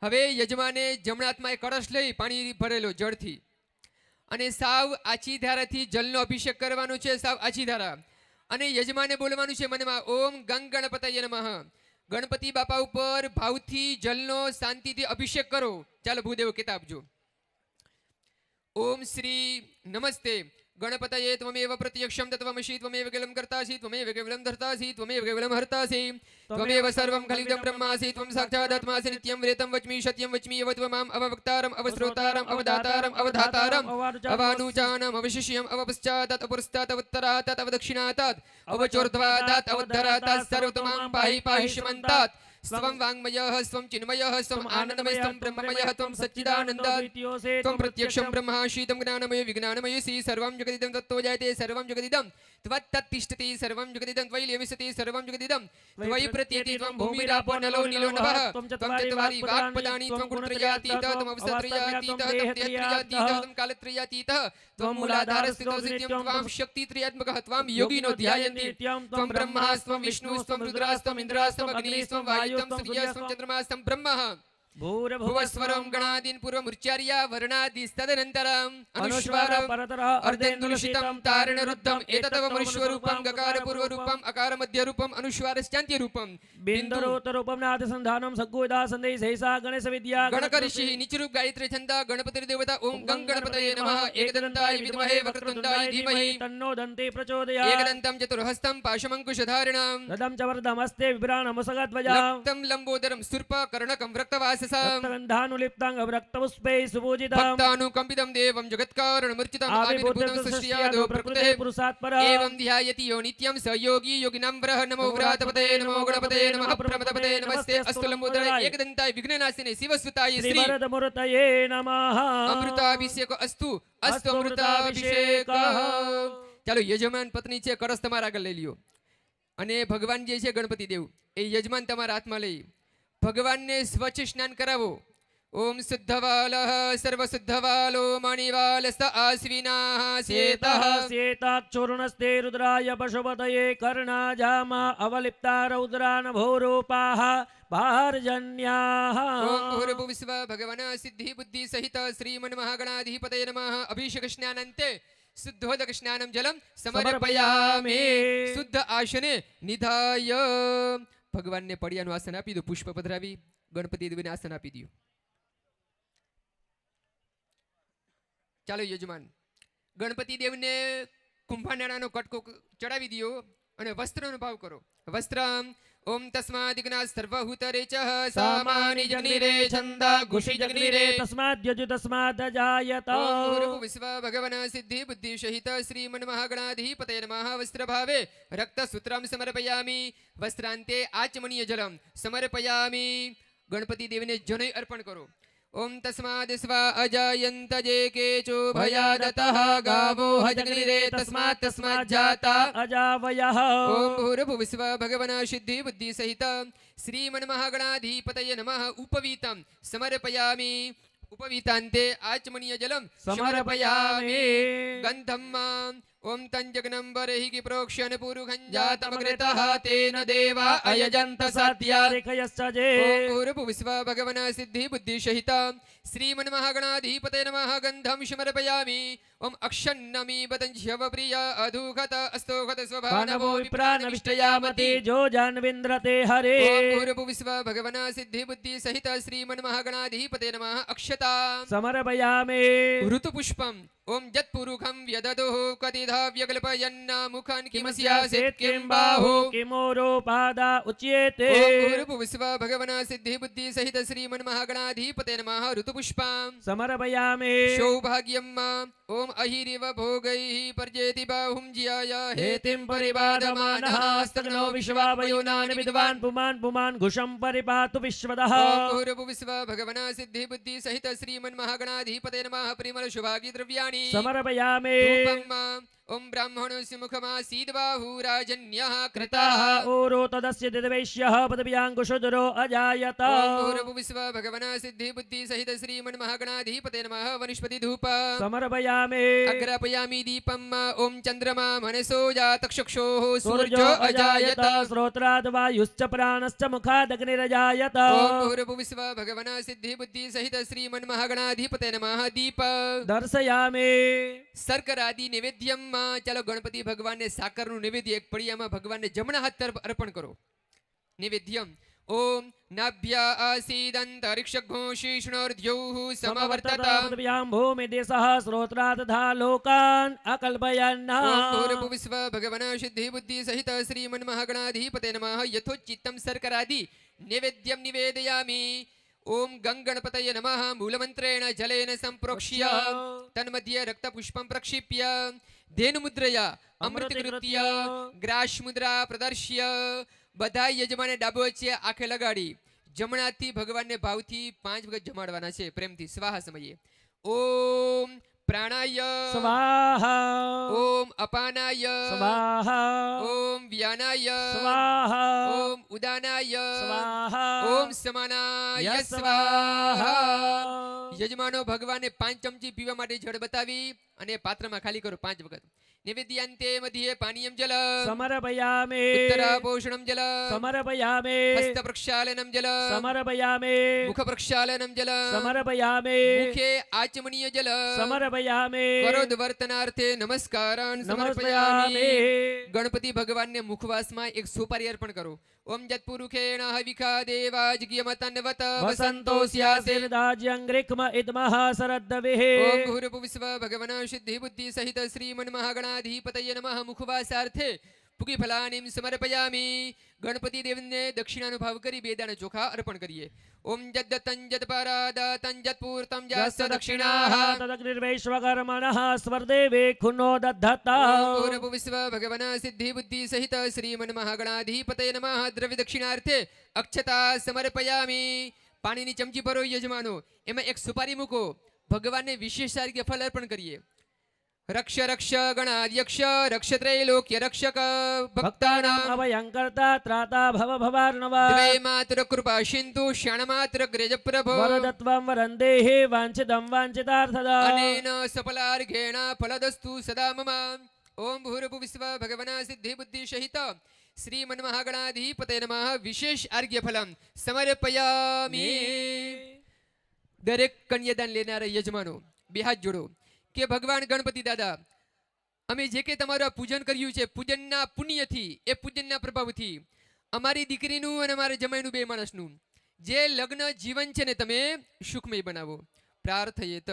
હવે યજમાને જમણા હાથમાં એક કળશ લઈ પાણી ભરેલો જળથી અને સાવ આછી ધારાથી જલનો અભિષેક કરવાનો છે સાવ આછી ધારા અને યજમાને બોલવાનું છે મનમાં ઓમ ગંગ ગણપતય નમઃ ગણપતિ બાપા ઉપર ભાવથી જલનો શાંતિથી અભિષેક કરો ચાલો ભૂદેવ કહેતા આપજો ઓમ શ્રી નમસ્તે ગણપતયે ત્વમેવ પ્રત્યક્ષમ તત્વમસી ત્વમેવ કેવલમ કર્તાસી ત્વમેવ કેવલમ ધર્તાસી ત્વમેવ કેવલમ હર્તાસી ત્વમેવ સર્વં ખલિદં બ્રહ્માસી ત્વં સાક્ષાદાત્માસી નિત્યં વેતં વચ્મી સત્યં વચ્મી એવ ત્વમામ અવવક્તારમ અવશ્રોતારમ અવદાતારમ અવધાતારમ અવાનુચાનમ અવશિષ્યમ અવપશ્ચાતત અપુરસ્તાત અવત્તરાતત અવદક્ષિણાતત અવચોર્ધ્વાતત અવધરાતત સર્વતમામ પાહિ પાહિ શ્મંતાત स्वं वाङ्मयः स्वं चिन्मयः स्वं आनन्दमयः स्वं ब्रह्ममयः त्वं सच्चिदानन्द त्वं प्रत्यक्षं ब्रह्माशीतं ज्ञानमय विज्ञानमयसि सर्वं जगदिदं तत्तो जायते सर्वं जगदिदं त्वत्तत्तिष्ठति सर्वं जगदिदं त्वयि लेविसति सर्वं जगदिदं त्वयि प्रतीति त्वं भूमिरापो नलो नीलो नभः त्वं चत्वारि वाक्पदानि त्वं गुणत्रयातीतः त्वं अवसत्रयातीतः त्वं देहत्रयातीतः त्वं कालत्रयातीतः त्वं मूलाधारस्थितो सिद्ध्यं त्वां शक्तित्रयात्मकः त्वां योगिनो ध्यायन्ति त्वं ब्रह्मास्त्वं विष्णुस्त्वं रुद्रास्त्वं इन्द्रास्त्वं अग्निस्त्वं वायुस्त्वं सूर्यस्त्वं चन्द्रमास्त्वं ब्रह्मः भुवस्वरं गणादीन् पूर्वमुच्चार्य वर्णादिस्तदनन्तरम् अनुस्वारं अर्धेन्दुलसितं तारणरुद्धम् एतत्तवमनुष्वरूपं गकारपूर्वरूपम् अकारमध्यरूपम् अनुस्वारश्चान्त्यरूपं बिन्दुरोत्तरूपं नादसन्धानं सद्गोदा सन्देश सहसा गणेश विद्या गणकऋषिः निचरूप गायत्री छन्द गणपतिर्देवता ओं गं गणपतये नमः एकदन्ताय विद्महे वक्रतुण्डाय धीमहि तन्नो दन्ते प्रचोदयात् एकदन्तं चतुर्हस्तं पाशमङ्कुशधारिणं रदं च वरदमस्ते विभ्राणमुसगध्वजा लक्तं लम्बोदरं सर्पकर्णकं रक्तवाससं रक्तगन्धानुलिप्तां रक्तपुष्पैः भक्तानुकम्पितं देवं जगत्कारणमूर्छितम् आविर्भूतं सृष्ट्यादौ प्रकृतेः पुरुषात् परः एवं ध्यायति यो नित्यं स योगी योगिनां वरः नमो व्रातपते नमो गणपते नमः प्रमदपते नमस्ते अस्तु लम्बोदराय एकदन्ताय विघ्ननाशिने शिवसुताय श्री श्रीवरदमूर्तये नमः અમૃતાભિષેક અસ્તુ અસ્તુ અમૃતાભિષેકઃ ચાલો યજમાન પત્ની છે કળશ તમારા આગળ લઈ લ્યો અને ભગવાન જે છે ગણપતિ દેવ એ યજમાન તમારા હાથમાં લઈ ભગવાનને સ્વચ્છ સ્નાન કરાવો ઓમ શુદ્ધવાલઃ સર્વશુદ્ધવાલો મણિવાલસ્ત આશ્વિનાઃ શેતઃ श्वेताक्षूर्णस्ते रुद्राय पशुपतये कर्णाजामा अवलिप्ता रौद्रानभोरूपाः बाहर्जन्याः ઓમ ભૂર્ભુવઃ ભગવાન સિદ્ધિ બુદ્ધિ સહિત શ્રીમન્મહાગણાધિપતये નમઃ અભિષેક સ્નાનાંતે શુદ્ધોદક સ્નાનમ જલમ સમર્પયામિ શુદ્ધ આસને નિધાય ભગવાનને પડિયાનું આસન આપી દો પુષ્પ પધરાવી ગણપતિ દેવને આસન આપી દો ચાલો યજમાન ગણપતિ દેવને કુંભાનાળાનો કટકો ચડાવી દો અને વસ્ત્રનો ભાવ કરો વસ્ત્રમ ઓમ તસ્માદિગ્ના સર્વહૂતરે ચ સામાનિ જગ્નિરે છંદા ઘુષિ જગ્નિરે तस्माद्यजु तस्मादजायत ઓમ ભૂર્ભુવઃ ભગવાન સિદ્ધિ બુદ્ધિ સહિત શ્રીમન્મહાગણાધિપતये નમઃ વસ્ત્રભાવે રક્તસૂત્રમ સમર્પયામિ વસ્ત્રાંતે આચમનીય જલમ સમર્પયામિ ગણપતિ દેવને જનોઈ અર્પણ કરો ઓમ તસ્માદ સ્વા અજાયંત જે કેચો ભયાદતઃ ગાવો હજગ્નિરે તસ્માત તસ્માત જાતા अजावयः ઓમ ભૂર્ભુવઃ ભગવાન સિદ્ધિ બુદ્ધિ સહિત શ્રીમન્મહાગણાધિપતये નમઃ ઉપવીતમ સમર્પયામિ ઉપવીતાંતે આચમનીય જલમ समर्पयामि ગંધમ ઓમ તંજગ્નમ બરહિ પ્રોક્ષ્યન પુરુખં જાતમગ્રતઃ તેન દેવા અયજંત સત્યા रेखयश्च जे ઓમ ભૂર્ભુવઃ ભગવાન સિદ્ધિ બુદ્ધિ સહિત શ્રીમન્મહાગણાધિપતये નમઃ ગંધમ સમર્પયામિ ઓમ અક્ષન્નમી બદંશ્યવ પ્રિય અધુખત અસ્તોખત भानवो સ્વભાનવો विप्रानविष्टयामति जो जानविन्द्रते हरे ઓમ ભૂર્ભુવઃ ભગવાન સિદ્ધિ બુદ્ધિ સહિત શ્રીમન્મહાગણાધિપતये નમઃ અક્ષતા समर्पयामि ઋતુપુષ્પમ ઓમ જત્પુરુખમ વ્યદદોઃ કતિધા વ્યકલ્પયન્ન મુખં કિમસ્યાસેત કિં બાહુ किमोरोपादा उच्येते ઓમ ભૂર્ભુવઃ ભગવાન સિદ્ધિ બુદ્ધિ સહિત શ્રીમન્મહાગણાધિપતये નમઃ ઋતુપુષ્પમ समर्पयामि સૌભાગ્યમ ઓમ અહિરિવ ભોગૈઃ પરજેતિ બાહું જ્યાય हेतिं परिवादमानः स्तग्नो विश्वावयुनानि विद्वान् पुमान् पुमान् घुषं परिपातु विश्वदः ઓમ ભૂર્ભુવઃ ભગવાન સિદ્ધિ બુદ્ધિ સહિત શ્રીમન્મહાગણાધિપતये નમઃ પરિમળ શુભાગી દ્રવ્યાણિ समर्पयामि ધૂપમ ઓમ બ્રાહ્મણોસ્ય મુખમાસીદ બાહુ રાજન્યઃ કૃતાઃ कृताः ओरो तदस्य दिदवैश्यः पदव्याङ्कुशुदरो अजायत ઓમ ભૂર્ભુવઃ ભગવાન સિદ્ધિ બુદ્ધિ સહિત શ્રીમન્મહાગણાધિપતये નમઃ વનસ્પતિ ધૂપ समर्पयामि અગ્રાપયામિ દીપમ ઓમ ચંદ્રમા મનસો જાતક્ષક્ષોઃ सूर्यो સૂર્યો अजायत અજાયત श्रोत्राद् वायुश्च प्राणश्च मुखादग्निरजायत ઓમ ભૂર્ભુવઃ ભગવાન સિદ્ધિ બુદ્ધિ સહિત શ્રીમન્મહાગણાધિપતये નમઃ દીપ दर्शयामि શર્કરાદિ નિવેદ્યમ ચાલો ગણપતિ ભગવાનને સાકરનું નિવેદ્ય એક પડિયામાં ભગવાનને જમણા હાથ તરફ અર્પણ કરો નિવેદ્યમ ઓમ નાભ્ય આસીદંતરિક્ષઘોષિષ્ણોર્ધ્યૌઃ સમવર્તત पृथिव्यां भूमिदेशः श्रोत्रादधा लोकान् अकल्पयन् ઓમ ભૂર્ભુવઃ ભગવાન સિદ્ધિ બુદ્ધિ સહિત શ્રીમન્મહાગણાધિપતये નમઃ યથોચિત્તમ શર્કરાદિ નિવેદ્યમ નિવેદયામિ ઓમ ગંગણપતये નમઃ મૂલમંત્રેણ જલેન સંપ્રોક્ષ્ય તન્મધ્યે રક્તપુષ્પં પ્રક્ષિપ્ય ધેનુમુદ્રયા અમૃતકૃત્ય ગ્રાશમુદ્રા પ્રદર્શ્ય બધા યજમાને ડાબો વચ્ચે આંખે લગાડી જમણા હાથથી ભગવાનને ભાવથી 5 વખત જમાડવાના છે, પ્રેમથી સ્વાહા સમયે. ઓમ પ્રાણાય સ્વાહા ઓમ અપાનાય સ્વાહા ઓમ વ્યાનાય સ્વાહા ઓમ ઉદાનાય સ્વાહા ઓમ સમાનાય સ્વાહા. સ્વાહા. યજમાનો ભગવાનને 5 ચમચી પીવા માટે જળ બતાવી અને પાત્રમાં ખાલી કરો 5 વખત. નિવેદ્યાંતે મધ્યે પાનીયમ જલ સમર્પયામે ઉત્તરાપોષણમ જલ સમર્પયામે હસ્તપ્રક્ષાલનમ જલ સમર્પયામે મુખપ્રક્ષાલનમ જલ સમર્પયામે મુખે આચમનીય જલ સમર્પયામે કરોદવર્તનાર્થે નમસ્કારાન નમસ્પયામે સમર્પયામિ. ગણપતિ ભગવાનને મુખવાસમાં એક સોપારી અર્પણ કરો. ઓમ જત્પુરુખેણ હવિખા દેવાજ્ઞમતન્વત વસંતો સ્યાસિર્દાજ્યંગ્રિક્મ ઇદમઃ સરદ્દવિઃ ઓમ ભૂર્ભુવિસ્વ ભગવન સિદ્ધિ બુદ્ધિ સહિત શ્રીમન મહાગણાધિપતય નમઃ. મુખવાસાર્થે પુગી ફલાનિમ સમર્પયામિ. ગણપતિ દેવને દક્ષિણાનો ભાવ કરી 2 દાણા ચોખા અર્પણ કરીએ. ઓમ જદ્દતં જદપરાદતં જત્પૂર્તમ જાસ્ત દક્ષિણાઃ. તદગ્નિર્વૈશ્વકર્મણઃ સ્વર્દેવે ખુનો દધતા ઓમ ભૂર્ભુવિસ્વ ભગવન સિદ્ધિ બુદ્ધિ સહિત શ્રીમન મહાગણાધિપતય નમઃ. દ્રવ્ય દક્ષિણાર્થે અક્ષતા સમર્પયામિ. પાણીની ચમચી ભરો યજમાનો, એમાં એક સુપારી મૂકો. ભગવાનને વિશેષ રીતે ફળ અર્પણ કરીએ. રક્ષ રક્ષ ગણાધ્યક્ષ રક્ષ ત્રૈલોક્ય રક્ષક ભક્તાનામ ભક્તાનામ અભયંકર્તા ત્રાતા ભવ ભવાર્ણવા દ્વે માત્ર કૃપા સિંધુ ક્ષણ માત્ર ગ્રેજ પ્રભો વરદત્વં વરંદેહે વાંછિતં વાંછિતાર્થદા અનેન સફલાર્ઘેણ ફલદસ્તુ સદા મમ. ઓમ ભૂર્ભુવિસ્વ ભગવન સિદ્ધિ બુદ્ધિ સહિત શ્રીમન મહાગણાધિપતય નમઃ. વિશેષ આર્ઘ્ય ફલમ સમર્પયામિ. દરેક કન્યાદાન લેનારા યજમાનો 2 હાથ જોડો કે ભગવાન ગણપતિ દાદા, અમે જે કે તમારું આ પૂજન કર્યું છે, પૂજનના પુણ્યથી, એ પૂજનના પ્રભાવથી અમારી દીકરીનું અને અમારા જમાઈનું 2 માણસનું જે લગ્ન જીવન છે ને તમે સુખમય બનાવો. પ્રાર્થયેત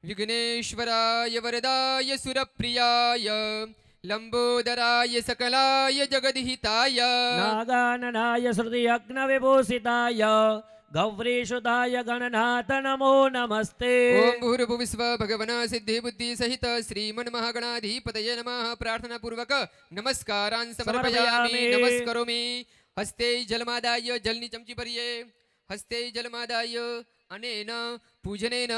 વિઘ્નેશ્વરાય વરદાય સુરપ્રિયાય લંબોદરાય સકલાય જગદહિતાય નાગાનનાય શ્રુતિ અગ્ન વિભૂષિતાય ગૌરીસુતાય ગણનાથ નમો નમસ્તે ઓમ ભૂર્ભુવિસ્વ ભગવન સિદ્ધિ બુદ્ધિ સહિત શ્રીમન મહાગણાધિપતય નમઃ. પ્રાર્થના પૂર્વક નમસ્કારાન સમર્પયામિ. નમસ્કરોમિ. હસ્તે જલમાદાય, જલની ચમચી ભરીએ. હસ્તે જલમાદાય અનેન પૂજનેન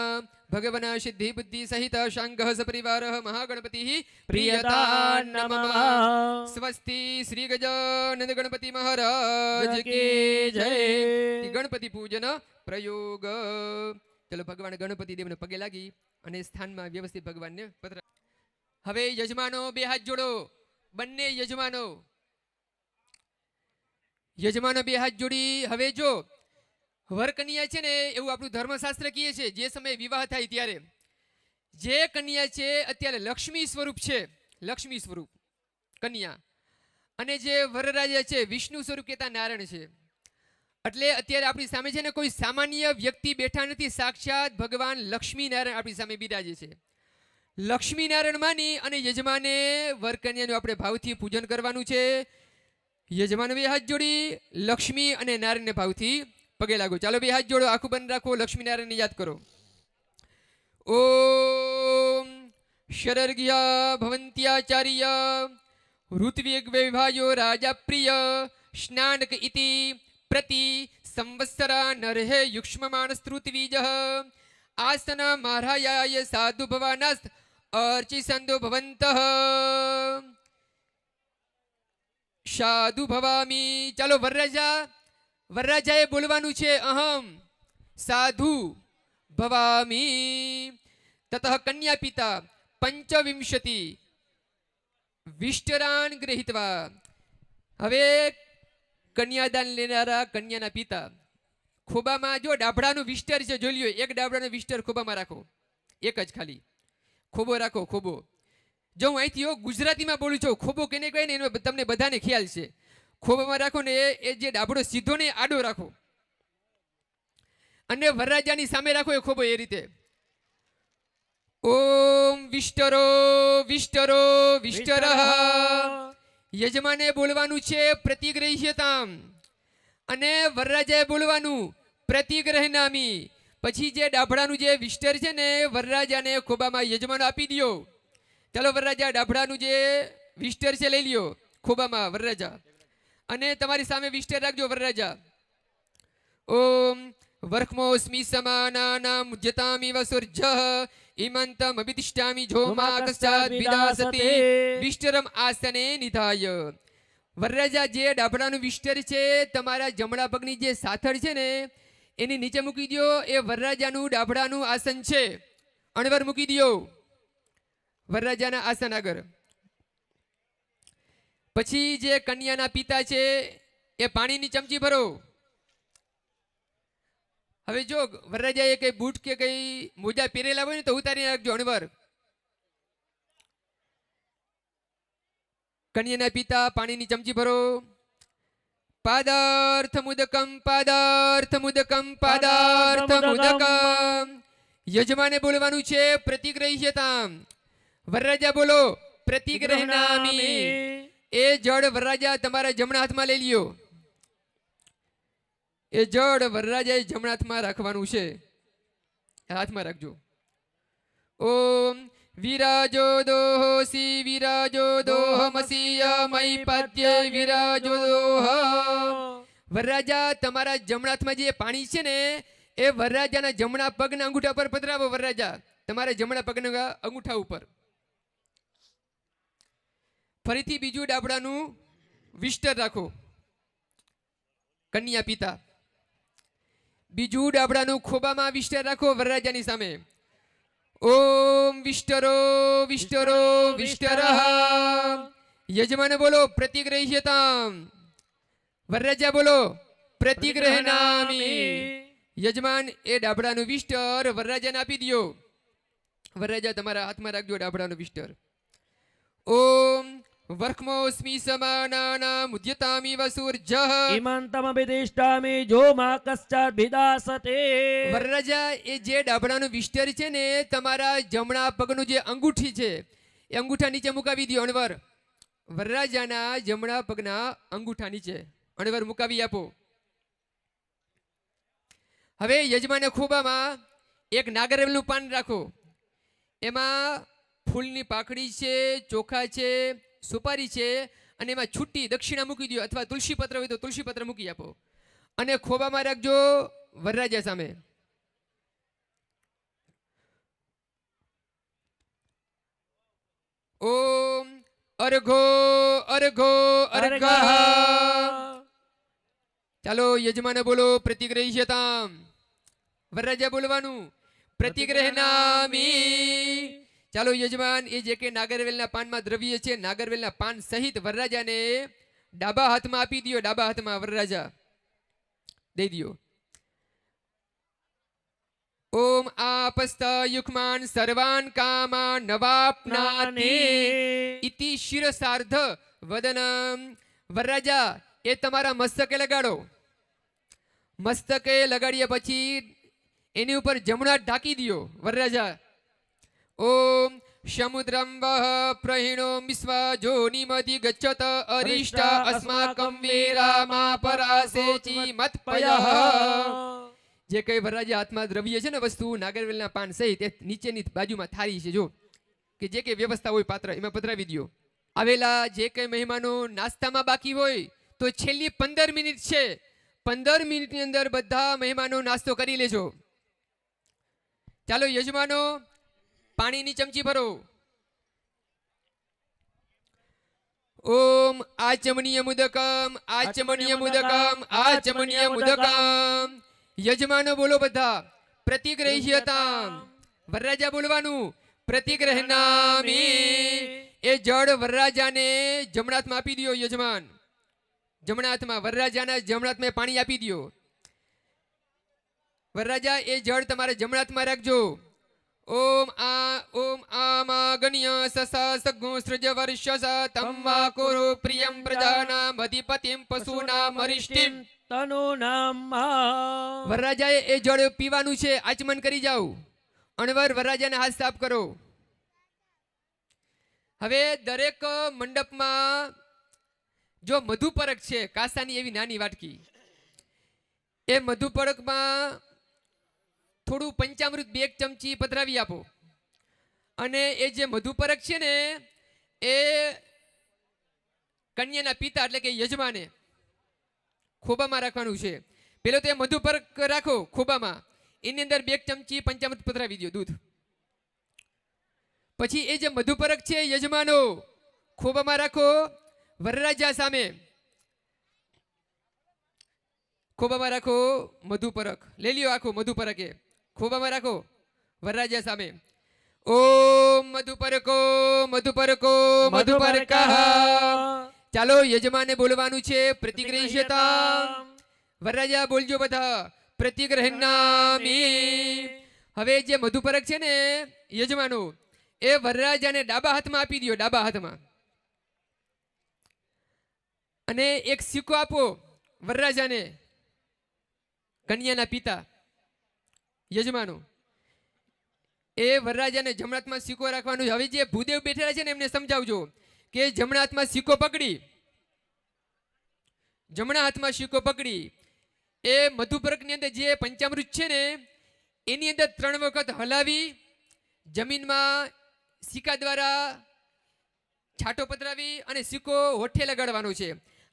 ભગવન સિદ્ધિ બુદ્ધિ સહિત શાંગઃ સપરિવારઃ મહાગણપતિઃ પ્રિયતા નમઃ. સ્વસ્તિ શ્રી ગજાનંદ ગણપતિ મહારાજ કી જય. ગણપતિ પૂજન પ્રયોગ. ચલો ભગવાન ગણપતિ દેવને પગે લાગી અને સ્થાનમાં વ્યવસ્થિત ભગવાનને પત્ર. હવે યજમાનો 2 હાથ જોડો. બંને યજમાનો 2 હાથ જોડી. હવે જો વર કન્યા છે ને, એવું આપણું ધર્મશાસ્ત્ર કહે છે, જે સમયે વિવાહ થાય ત્યારે જે કન્યા છે અત્યારે લક્ષ્મી સ્વરૂપ છે, લક્ષ્મી સ્વરૂપ કન્યા, અને જે વરરાજા છે વિષ્ણુ સ્વરૂપ કહેતા નારાયણ છે. એટલે અત્યારે આપણી સામે છે ને કોઈ સામાન્ય વ્યક્તિ બેઠા નથી, સાક્ષાત ભગવાન લક્ષ્મી નારાયણ આપણી સામે બિરાજે છે. લક્ષ્મી નારાયણ માની અને યજમાને વર કન્યાનું આપણે ભાવથી પૂજન કરવાનું છે. યજમાન 2 હાથ જોડી લક્ષ્મી અને નારાયણને ભાવથી પગે લાગો. ચાલો 2 હાથ જોડો, આંખું બંધ રાખો, લક્ષ્મી નારાયણને યાદ કરો. ઓમ શરર્ઘ્યા ભવંત્યાચાર્ય ઋત્વિગ વૈભાયો રાજા પ્રિય સ્નાનક ઇતિ પ્રતિ સંવત્સરા નરહે યુક્ષ્મમાણ સ્ત્રુતવીજ આસન મારાયાય સાધુ ભવાનસ્ત અર્ચિ સંદો ભવંતઃ સાધુ ભવામી. ચાલો વરરાજાએ બોલવાનું છે, અહમ સાધુ ભવામી. તતઃ કન્યા પિતા 25 વિષ્ટરાન ગૃહીત્વા. હવે કન્યાદાન લેનારા કન્યાના પિતા ખોબામાં જો ડાભડાનું વિસ્ટર છે, જોઈ લ્યો, 1 ડાભડાનો વિસ્ટર ખોબામાં રાખો, 1 જ ખાલી ખોબો રાખો. ખોબો જો હું અહીંથી ગુજરાતીમાં બોલું છું, ખોબો કેને કહે ને એનો તમને બધાને ખ્યાલ છે. ખોબામાં રાખો ને એ જે ડાભડો સીધો ને આડો રાખો અને વરરાજાની સામે રાખો એ ખોબો, એ રીતે. ઓમ વિષ્ટરો વિષ્ટરો વિષ્ટરઃ. યજમાને બોલવાનું છે પ્રતિગ્રહ્યતામ અને વરરાજાએ બોલવાનું પ્રતિગ્રહનામી. પછી જે ડાભડાનું જે વિષ્ટર છે ને વરરાજાને ખોબામાં યજમાન આપી દો. ચાલો વરરાજા ડાભડાનું જે વિષ્ટર છે લઈ લ્યો ખોબામાં વરરાજા, અને તમારી સામે વિષ્ટેર રાખજો વરરાજા. ઓમ વર્ખમોસ્મિ સમાનાનામ ઉજ્યતામિવ સૂર્યઃ ઇમંતમ અભિતિષ્ઠામિ જોમા કસ્યાદ વિદાસતિ વિષ્ટરમ આસને નિધાય. વરરાજા જે ડાભડાનું વિષ્ટર છે તમારા જમણા પગની જે સાથળ છે ને એની નીચે મૂકી દો. એ વરરાજાનું ડાભડાનું આસન છે. અણવર મૂકી દો વરરાજાના આસન આગળ. પછી જે કન્યાના પિતા છે એ પાણીની ચમચી ભરો. હવે જો વરરાજાએ કઈ બૂટ કે કઈ મોજા પહેરેલા હોય ને તો ઉતારી નાખજો અણવર. કન્યાના પિતા પાણીની ચમચી ભરો. પાદાર્થ મુદકમ પાદાર્થ મુદકમ પાદાર્થ મુદકમ. યજમાને બોલવાનું છે પ્રતિગ્રહ્યતામ. વરરાજા બોલો પ્રતિગ્રહનામી. એ જળ વરરાજા તમારા જમણા હાથમાં લઈ લ્યો. એ જળ વરરાજાએ જમણા હાથમાં રાખવાનું છે. હાથમાં રાખજો. ઓમ વિરાજો દોહસી વિરાજો દોહમસી યમય પદ્ય વિરાજો દોહ. વરરાજા તમારા જમણા હાથમાં જે પાણી છે ને એ વરરાજાના જમણા પગના અંગૂઠા પર પધરાવો. વરરાજા તમારા જમણા પગના અંગૂઠા ઉપર. ફરીથી બીજું ડાબડાનું વિષ્ટર રાખો કન્યા પિતા. બીજું ડાબડાનું ખોબામાં વિષ્ટર રાખો વરરાજાની સામે. ઓમ વિષ્ટરો વિષ્ટરો વિષ્ટરઃ. યજમાન બોલો પ્રતિગ્રહ્યતામ. વરરાજા બોલો પ્રતિગ્રહનામી. યજમાન એ ડાબડાનું વિષ્ટર વરરાજાને આપી દો. વરરાજા તમારા હાથમાં રાખજો ડાબડાનું વિષ્ટર. ઓમ વર્ખમોસ્મિ સમાનાનામ ઉદ્યતામિવ સૂર્યઃ ઇમંતમ અભિતિષ્ઠામિ જો મા કશ્ચાદ વિદાસતે. વરરાજા એ જે ડાબડાનું વિષ્ટર છે ને તમારા જમણા પગનું જે અંગૂઠી છે એ અંગૂઠા નીચે મુકાવી દો અણવર. વરરાજાના જમણા પગના અંગૂઠા નીચે અણવર મુકાવી આપો. હવે યજમાને ખોબામાં એક નાગરવેલનું પાન રાખો. એમાં ફૂલની પાકડી છે, ચોખા છે, સુપારી છે અને એમાં છૂટી દક્ષિણા મૂકી દો અથવા તુલસી પત્ર હોય તો તુલસી પત્ર મૂકી આપો. અને ખોબામાં રાખજો વરરાજા સામે. ઓમ અર્ઘો અર્ઘો અર્ઘ. ચાલો યજમાને બોલો પ્રતિગ્રહ્યતામ. વરરાજા બોલવાનું પ્રતિગ્રહનામી. ચાલો યજમાન એ જે કે નાગરવેલના પાનમાં દ્રવ્ય છે નાગરવેલના પાન સહિત વરરાજાને ડાબા હાથમાં આપી દો. ડાબા હાથમાં વરરાજા દઈ દો. ઓમ આપસ્તા યુક્માન સર્વાન કામાન નવાપ્નાતિ ઇતિ શિરસાર્ધ વદનમ. વરરાજા એ તમારા મસ્તકે લગાડો. મસ્તકે લગાડ્યા પછી એની ઉપર જમણા ઢાંકી દો વરરાજા. ઓમ સમુદ્રમ વહ પ્રહીણો મિસ્વા જોનિમધિ ગચ્છત અરિષ્ટ અસ્માકં વેરામા પરાસેચી મત્પયઃ. જે કઈ વરરાજા હાથમાં દ્રવ્ય છે ને વસ્તુ નાગરવેલના પાન સહિત એ નીચેની બાજુમાં થાળી છે જો કે જે કઈ વ્યવસ્થા હોય પાત્ર એમાં પધરાવી દો. આવેલા જે કઈ મહેમાનો નાસ્તામાં બાકી હોય તો છેલ્લી 15 મિનિટ છે. 15 મિનિટની અંદર બધા મહેમાનો નાસ્તો કરી લેજો. ચાલો યજમાનો પાણીની ચમચી ભરો. ઓમ આચમનીય મુદકમ આચમનીય મુદકમ આચમનીય મુદકમ. યજમાનો બોલો બધા પ્રતિગ્રહ્યતામ. વરરાજા બોલવાનું પ્રતિગ્રહનામી. એ જળ વરરાજાને જમણા હાથમાં આપી દો. યજમાન જમણા હાથમાં વરરાજાના જમણા હાથમાં પાણી આપી દો. વરરાજા એ જળ તમારા જમણા હાથમાં રાખજો. ઓમ આમા ગણ્ય સસા સગો સૃજ વર્ષસ તમ્મા કુરુ પ્રિયમ પ્રજાનામ અધિપતિમ પશુનામ અરિષ્ટિમ તનો નામ. વરરાજાએ એ જળ પીવાનું છે. આચમન કરી જાઓ. અણવર વરરાજાને હાથ સાફ કરો. હવે દરેક મંડપમાં જો મધુપરક છે કાસાની એવી નાની વાટકી એ મધુપરકમાં થોડું પંચામૃત 2 ચમચી પધરાવી આપો. અને એ જે મધુપરક છે ને એ કન્યાના પિતા એટલે કે યજમાને ખોબામાં રાખવાનું છે. પેલો તો એ મધુપરક રાખો ખોબામાં, એની અંદર 2 ચમચી પંચામૃત પધરાવી દો દૂધ. પછી એ જે મધુપરક છે યજમાનો ખોબામાં રાખો વરરાજા સામે. ખોબામાં રાખો મધુપરક, લઈ લ્યો આખું મધુપરક એ ખોબામાં રાખો વરરાજા સામે. ઓમ મધુપરકો મધુપરકો મધુપરકઃ. ચાલો યજમાને બોલવાનું છે પ્રતિગ્રહ્યતા. વરરાજા બોલજો બધા પ્રતિગ્રહનામી. હવે જે મધુપરક છે ને યજમાનો એ વરરાજાને ડાબા હાથમાં આપી દો, ડાબા હાથમાં. અને એક સિક્કો આપો વરરાજાને, કન્યાના પિતા યજમાનો. એ વરરાજાને જમણા હાથમાં સિક્કો રાખવાનો છે. હવે જે ભૂદેવ બેઠેલા છે ને એમને સમજાવજો કે જમણા હાથમાં સિક્કો પકડી, જમણા હાથમાં સિક્કો પકડી એ મધુપરકની અંદર જે પંચામૃત છે ને એની અંદર 3 વખત હલાવી જમીનમાં સિક્કા દ્વારા છાંટો પધરાવી અને સિક્કો હોઠે લગાડવાનો છે.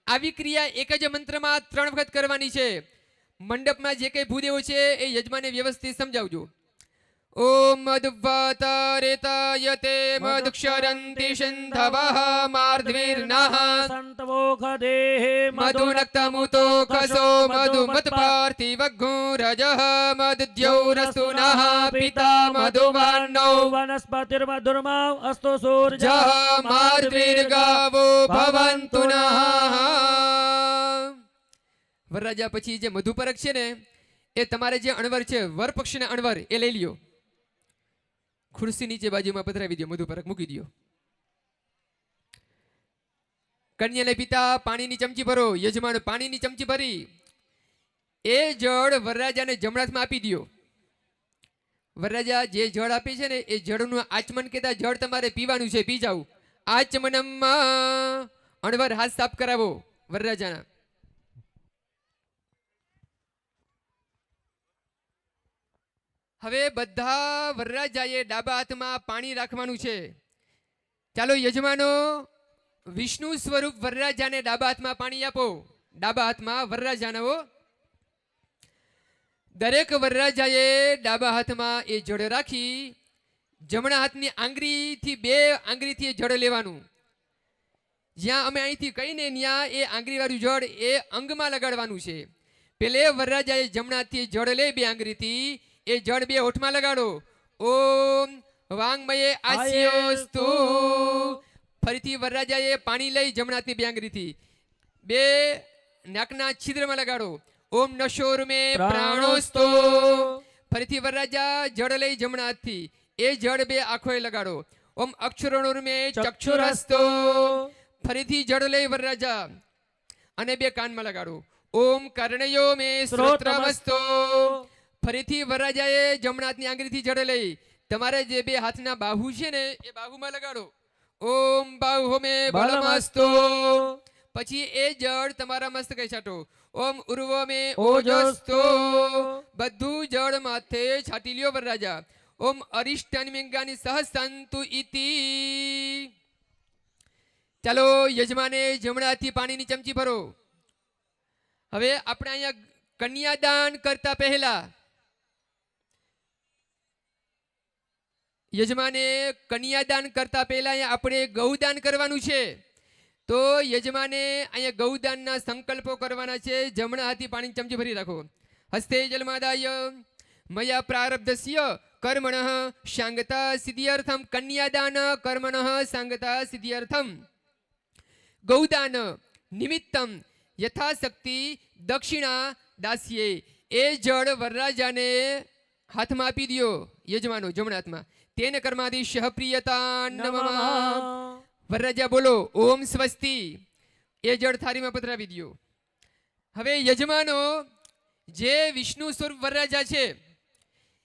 આવી ક્રિયા એક જ મંત્રમાં 3 વખત કરવાની છે. મંડપમાં જે કઈ ભૂદેવો છે એ યજમાને વ્યવસ્થિત સમજાવજો. ઓમ મધ્વતરેતયતે મધુક્ષરંતિ સિંધવઃ માર્ધવીર્નઃ સંતવોખદેહે મધુનક્તમુતો કસો મધુમત્પાર્થિવઘુરજઃ મધુદ્યૌરસ્તુ નઃ પિતા મધુવાન્નૌ વનસ્પતિર્મધુર્મા અસ્તુ સૂર્ય જઃ માર્ધવીર્ગાવો ભવન્તુ નઃ. વરરાજા પછી જે મધુપરક છે ને એ તમારે જે અણવર છે વર પક્ષના અણવર એ લઈ લ્યો, ખુરશી નીચે બાજુમાં પધરાવી દો, મધુપરક મૂકી દો. કન્યાને પિતા પાણીની ચમચી ભરો, યજમાન પાણીની ચમચી ભરી એ જળ વરરાજાને જમણા હાથમાં આપી દો. વરરાજા જે જળ આપે છે ને એ જળનું આચમન કહેતા જળ તમારે પીવાનું છે, પી જાવ. આચમનમમાં અણવર હાથ સાફ કરાવો વરરાજાના. હવે બધા વરરાજાએ ડાબા હાથમાં પાણી રાખવાનું છે. ચાલો યજમાનો વિષ્ણુ સ્વરૂપ વરરાજાને ડાબા હાથમાં પાણી આપો, ડાબા હાથમાં વરરાજાનો. દરેક વરરાજાએ ડાબા હાથમાં એ જળ રાખી જમણા હાથની આંગળીથી 2 આંગળીથી જળ લેવાનું. જ્યાં અમે અહીંથી કહીને ત્યાં એ આંગળીવાળું જળ એ અંગમાં લગાડવાનું છે. પેલે વરરાજાએ જમણા હાથથી જળ લે 2 આંગળીથી એ જળ 2 હોઠમાં લગાડો. ઓમ વાંગમયે આસ્યોસ્તુ. ફરીથી વરરાજાએ પાણી લઈ જમણા હાથની 2 આંગળીથી 2 નાકના છિદ્રમાં લગાડો. ઓમ નશોર્મે પ્રાણોસ્તો. ફરીથી વરરાજા જળ લઈ જમણા હાથથી એ જળ 2 આંખોએ લગાડો. ઓમ અક્ષરોર્મે ચક્ષુરસ્તો. ફરીથી જળ લઈ વરરાજા અને 2 કાનમાં લગાડો. ઓમ કર્ણયો મે શ્રોત્રમસ્તો. ફરીથી વરરાજાએ જમણા હાથની આંગળીથી જળ લઈ તમારે જે 2 હાથના બાહુ છે ને એ બાહુમાં લગાડો. ઓમ બાહુ મે બલમસ્તો. પછી એ જળ તમારા મસ્તકે છાંટો. ઓમ ઉર્વો મે ઓજસ્તો. બધું જળ માથે છાંટી લ્યો વરરાજા. ઓમ અરિષ્ટાનિમિંગાની સહસંતુ ઇતિ. ચાલો યજમાને જમણા હાથથી પાણીની ચમચી ભરો. હવે આપણે અહીંયા કન્યાદાન કરતા પહેલા યજમાને કન્યાદાન કરતા પહેલા અહીંયા આપણે ગૌદાન કરવાનું છે. તો યજમાને અહીંયા ગૌદાનના સંકલ્પો કરવાના છે. જમણા હાથથી પાણીની ચમચી ભરી રાખો. હસ્તે જલમાદાય મયા પ્રારબ્ધસ્ય કર્મણઃ સાંગતા સિદ્ધ્યર્થમ. કન્યાદાન કર્મણઃ સાંગતા સિદ્ધ્યર્થમ ગૌદાન નિમિત્તમ યથાશક્તિ દક્ષિણા દાસ્યે. એ જળ વરરાજાને હાથમાં આપી દો યજમાનો જમણા હાથમાં. તેને કર્માદિશ્ય પ્રિયતા નમઃ. વરરાજા બોલો ઓમ સ્વસ્તિ. એ જળ થાળીમાં પધરાવી દો. હવે યજમાનો જે વિષ્ણુ સ્વરૂપ વરરાજા છે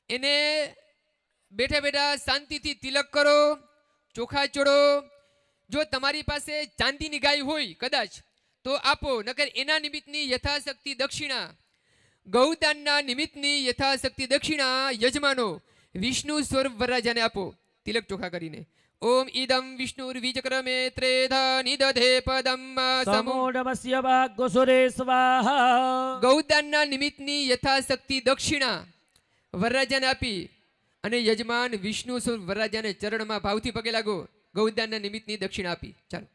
એને બેઠા બેઠા શાંતિથી તિલક કરો, ચોખા ચોળો. જો તમારી પાસે ચાંદીની ગાય હોય કદાચ તો આપો, નકર એના નિમિત્તની યથાશક્તિ દક્ષિણા, ગૌદાનના નિમિત્તની યથાશક્તિ દક્ષિણા યજમાનો વિષ્ણુ સ્વરૂપ વરરાજાને આપો તિલક ચોખા કરીને. ઓમ ઇદમ વિષ્ણુર્વિચક્રમે ત્રેધા નિદધે પદમ સમૂ સમૂઢમસ્ય વાગ્ગુસુરે સ્વાહા. ગૌદાનના નિમિત્તની યથાશક્તિ દક્ષિણા વરરાજાને આપી અને યજમાન વિષ્ણુ વરરાજાને ચરણમાં ભાવથી પગે લાગો. ગૌદાનના નિમિત્તની દક્ષિણા આપી. ચાલો.